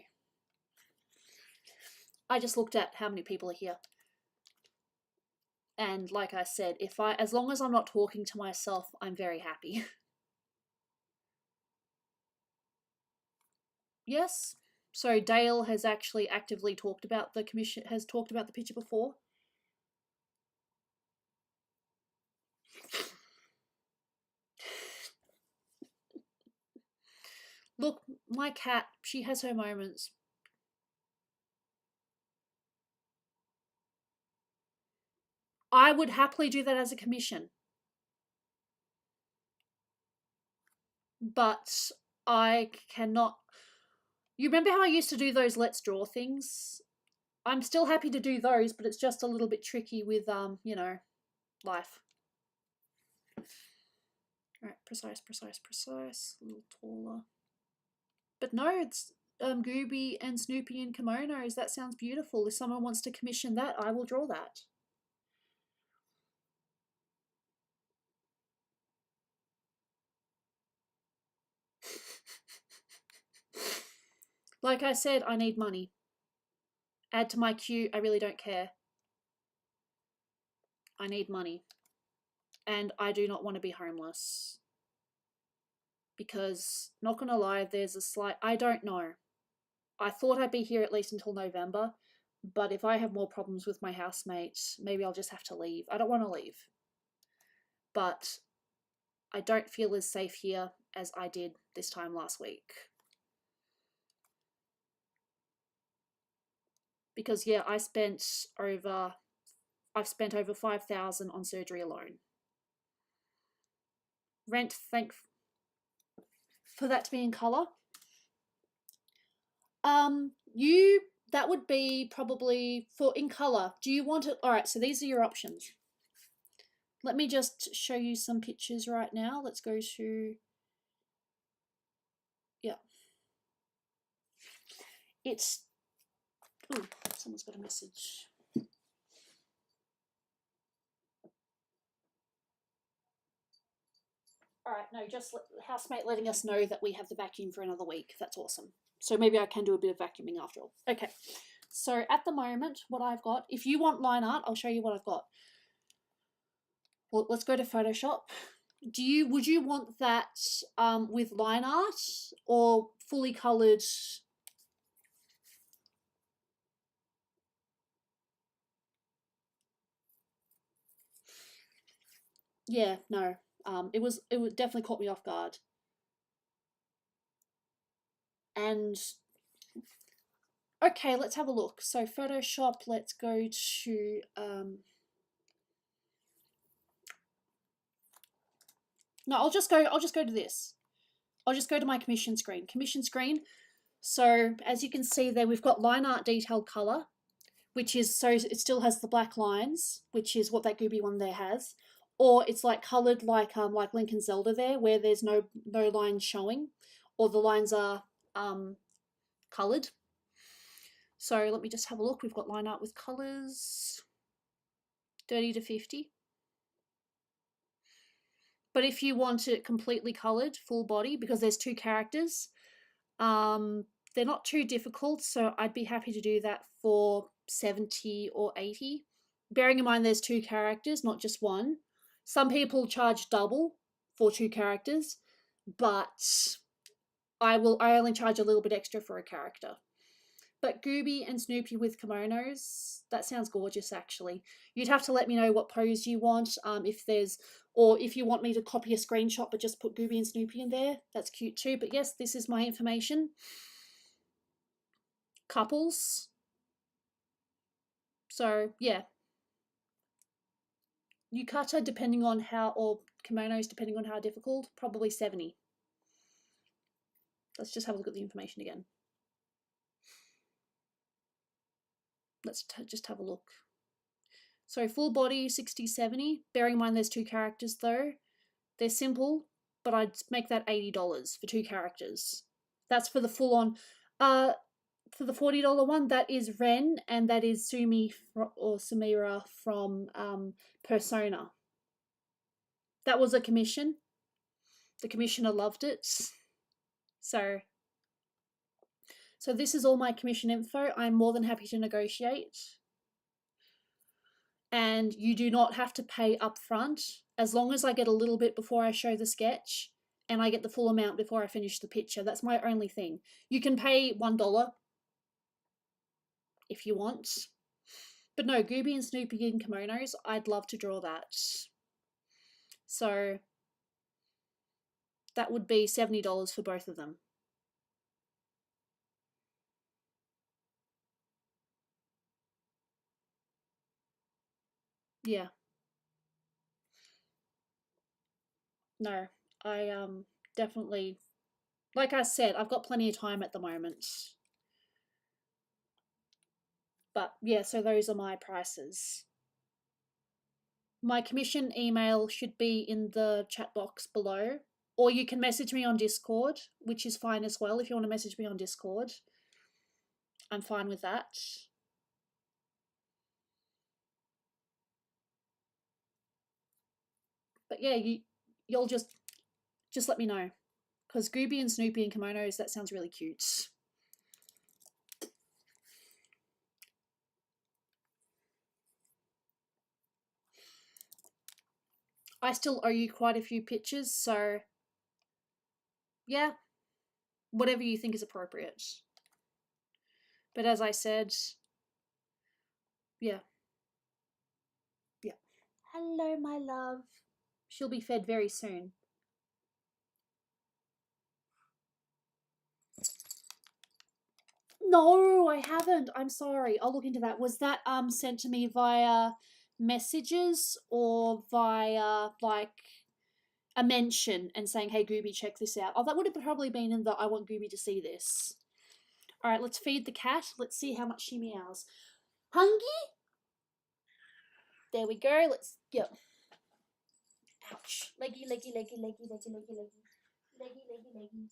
I just looked at how many people are here. And like I said, as long as I'm not talking to myself, I'm very happy. Yes. So Dale has actually actively talked about the commission, has talked about the picture before. Look, my cat, she has her moments. I would happily do that as a commission. But I cannot. You remember how I used to do those let's draw things? I'm still happy to do those, but it's just a little bit tricky with you know, life. All right, precise, precise, precise. A little taller. But no, it's Gooby and Snoopy in kimonos. That sounds beautiful. If someone wants to commission that, I will draw that. Like I said, I need money. Add to my queue, I really don't care. I need money. And I do not want to be homeless. Because, not gonna lie, there's a slight... I don't know. I thought I'd be here at least until November, but if I have more problems with my housemates, maybe I'll just have to leave. I don't want to leave. But I don't feel as safe here as I did this time last week. Because yeah, I've spent over $5,000 on surgery alone. Rent, thank for that to be in colour. That would be probably for in colour. Do you want it? All right, so these are your options. Let me just show you some pictures right now. Let's go to, yeah. It's, oh, someone's got a message. All right, no, just housemate letting us know that we have the vacuum for another week. That's awesome. So maybe I can do a bit of vacuuming after all. Okay, so at the moment, what I've got, if you want line art, I'll show you what I've got. Well, let's go to Photoshop. Would you want that with line art or fully coloured? Yeah, no. It definitely caught me off guard. And okay, let's have a look. So Photoshop, let's go to no, I'll just go to this. I'll just go to my commission screen. Commission screen. So as you can see there, we've got line art detailed color, which is, so it still has the black lines, which is what that Gooby one there has. Or it's like colored like Link and Zelda there, where there's no lines showing, or the lines are colored. So let me just have a look. We've got line art with colors, 30 to 50. But if you want it completely colored, full body, because there's two characters, they're not too difficult, so I'd be happy to do that for 70 or 80. Bearing in mind there's two characters, not just one. Some people charge double for two characters, but I only charge a little bit extra for a character. But Gooby and Snoopy with kimonos, that sounds gorgeous actually. You'd have to let me know what pose you want, or if you want me to copy a screenshot but just put Gooby and Snoopy in there, that's cute too. But yes, this is my information. Couples. So yeah. Yukata depending on how, or kimonos depending on how difficult, probably 70. Let's just have a look at the information again. Let's just have a look. So full body 60, 70. Bearing in mind there's two characters though. They're simple, but I'd make that $80 for two characters. That's for the full on. For the $40 one, that is Ren and that is Sumi or Samira from Persona. That was a commission. The commissioner loved it. So this is all my commission info. I'm more than happy to negotiate. And you do not have to pay up front, as long as I get a little bit before I show the sketch and I get the full amount before I finish the picture. That's my only thing. You can pay $1 if you want. But no, Gooby and Snoopy in kimonos, I'd love to draw that. So that would be $70 for both of them. Yeah. No, I definitely, like I said, I've got plenty of time at the moment. But yeah, so those are my prices. My commission email should be in the chat box below, or you can message me on Discord, which is fine as well. If you want to message me on Discord, I'm fine with that. But yeah, you'll just let me know, because Gooby and Snoopy and kimonos, that sounds really cute. I still owe you quite a few pictures, so yeah, whatever you think is appropriate. But as I said, yeah. Yeah. Hello, my love. She'll be fed very soon. No, I haven't. I'm sorry. I'll look into that. Was that sent to me via messages or via like a mention and saying, "Hey Gooby, check this out"? Oh, that would have probably been in the "I want Gooby to see this." All right, let's feed the cat. Let's see how much she meows. Hungry? There we go. Let's go. Ouch. Leggy, leggy, leggy, leggy, leggy, leggy, leggy. Leggy, leggy, leggy.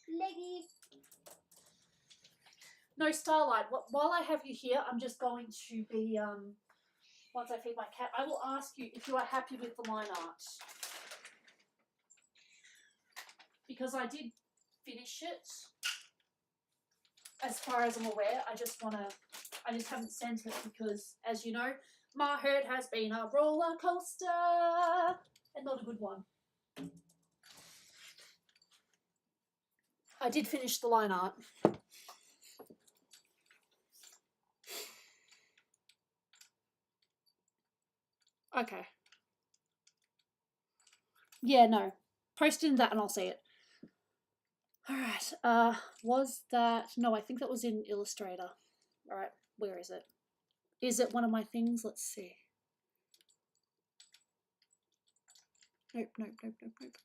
Leggy. No, Starlight, while I have you here, I'm just going to be, once I feed my cat, I will ask you if you are happy with the line art. Because I did finish it, as far as I'm aware. I just haven't sent it because, as you know, my head has been a roller coaster, and not a good one. I did finish the line art. Okay. Yeah, no. Post in that and I'll see it. Alright, was that... No, I think that was in Illustrator. Alright, where is it? Is it one of my things? Let's see. Nope, nope, nope, nope, nope.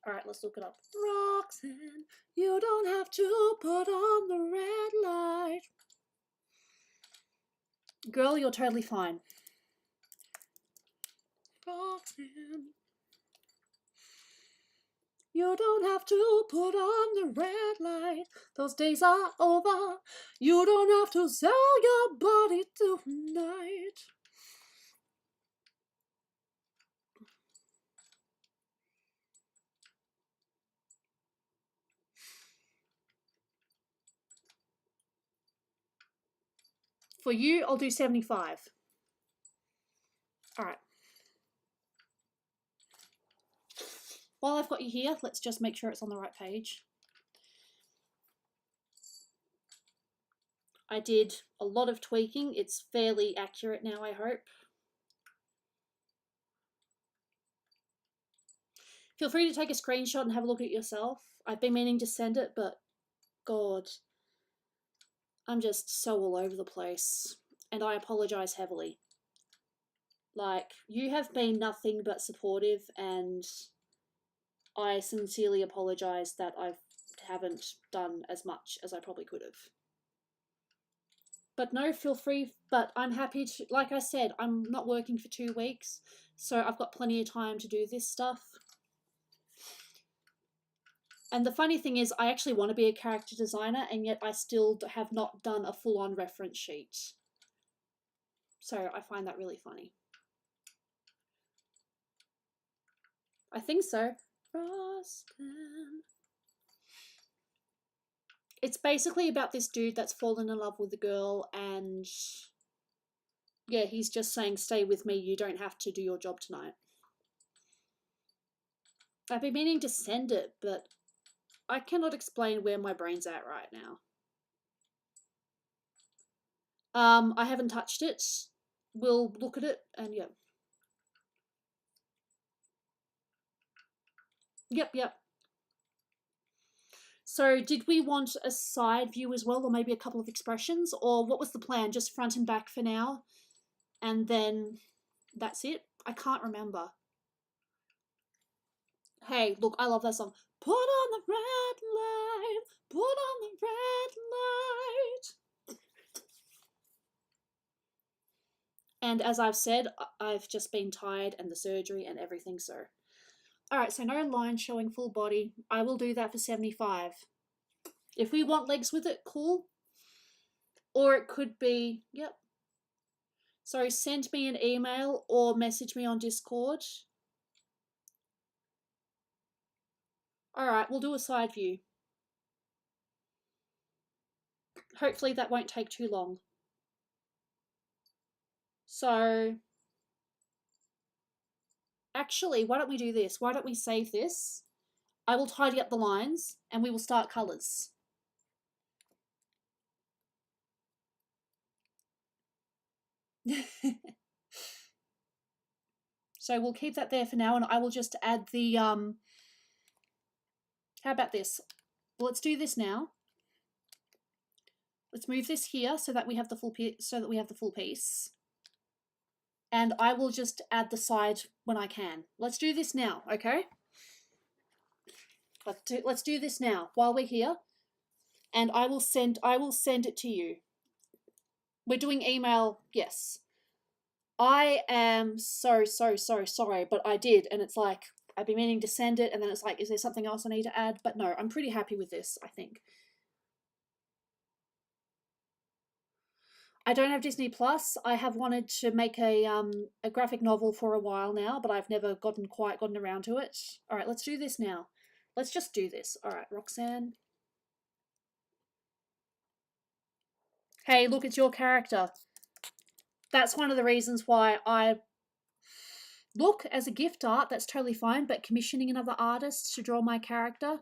Alright, let's look it up. Roxanne, you don't have to put on the red light. Girl, you're totally fine. Roxanne, you don't have to put on the red light. Those days are over. You don't have to sell your body tonight. For you, I'll do 75. All right. While I've got you here, let's just make sure it's on the right page. I did a lot of tweaking. It's fairly accurate now, I hope. Feel free to take a screenshot and have a look at it yourself. I've been meaning to send it, but God, I'm just so all over the place. And I apologise heavily. Like, you have been nothing but supportive, and I sincerely apologise that I haven't done as much as I probably could have. But no, feel free, but I'm happy to, like I said, I'm not working for 2 weeks, so I've got plenty of time to do this stuff. And the funny thing is, I actually want to be a character designer, and yet I still have not done a full-on reference sheet. So I find that really funny. I think so. Roston. It's basically about this dude that's fallen in love with a girl, and yeah, he's just saying, stay with me, you don't have to do your job tonight. I've been meaning to send it, but I cannot explain where my brain's at right now. I haven't touched it. We'll look at it and yeah. Yep. So did we want a side view as well, or maybe a couple of expressions, or what was the plan? Just front and back for now, and then That's it. I can't remember. Hey, look, I love that song. Put on the red light, put on the red light. And as I've said, I've just been tired and the surgery and everything, so. Alright, so no line showing full body. I will do that for 75. If we want legs with it, cool. Or it could be, yep. So send me an email or message me on Discord. Alright, we'll do a side view. Hopefully that won't take too long. So, actually, why don't we do this? Why don't we save this? I will tidy up the lines and we will start colours. So we'll keep that there for now and I will just add the, how about this? Well, let's do this now. Let's move this here so that we have the full piece. And I will just add the side when I can. Let's do this now, okay? Let's do this now while we're here. And I will send it to you. We're doing email, yes. I am so sorry, but I did, and it's like I've been meaning to send it, and then it's like, is there something else I need to add? But no, I'm pretty happy with this, I think. I don't have Disney Plus. I have wanted to make a graphic novel for a while now, but I've never quite gotten around to it. All right, let's do this now. Let's just do this. All right, Roxanne. Hey, look, it's your character. That's one of the reasons why I look as a gift art. That's totally fine, but commissioning another artist to draw my character,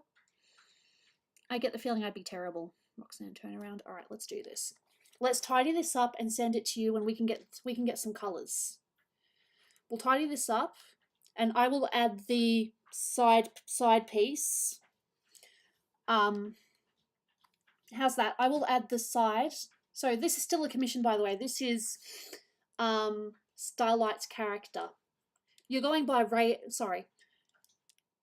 I get the feeling I'd be terrible. Roxanne, turn around. All right, let's do this. Let's tidy this up and send it to you, and we can get some colors. We'll tidy this up, and I will add the side piece. How's that? I will add the side. So this is still a commission, by the way. This is Starlight's character. You're going by Ray. Sorry.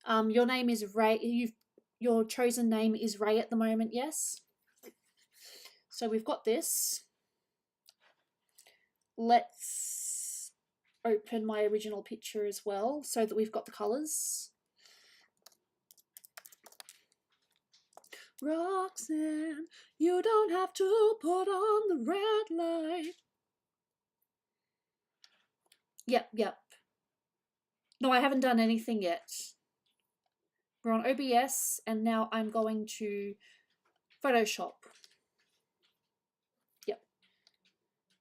Your name is Ray. Your chosen name is Ray at the moment. Yes. So we've got this. Let's open my original picture as well so that we've got the colors. Roxanne, you don't have to put on the red light. Yep. No, I haven't done anything yet. We're on OBS and now I'm going to Photoshop. Yep.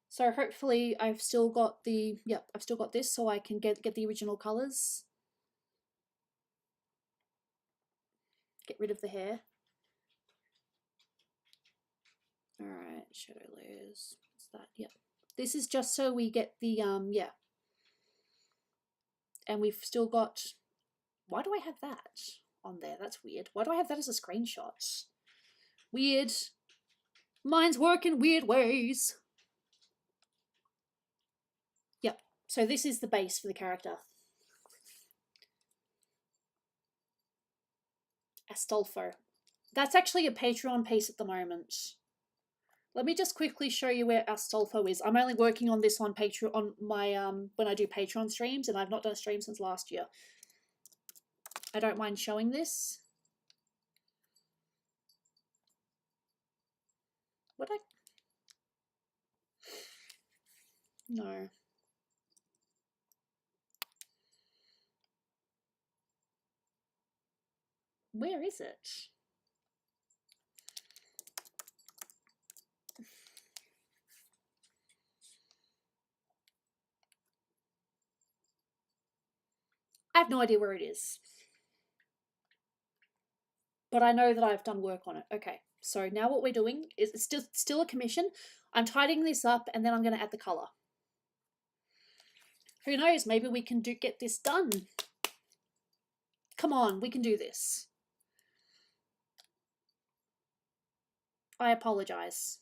So hopefully I've still got this so I can get the original colors. Get rid of the hair. All right, shadow layers. What's that? Yep. This is just so we get the yeah. And we've still got, why do I have that on there? That's weird. Why do I have that as a screenshot? Weird. Mine's work in weird ways. Yep. So this is the base for the character. Astolfo. That's actually a Patreon piece at the moment. Let me just quickly show you where Astolfo is. I'm only working on this on Patreon, on my when I do Patreon streams, and I've not done a stream since last year. I don't mind showing this. Would I? No. Where is it? I have no idea where it is. But I know that I've done work on it. Okay, so now what we're doing is it's still a commission. I'm tidying this up and then I'm going to add the color. Who knows, maybe we can get this done. Come on, we can do this. I apologize.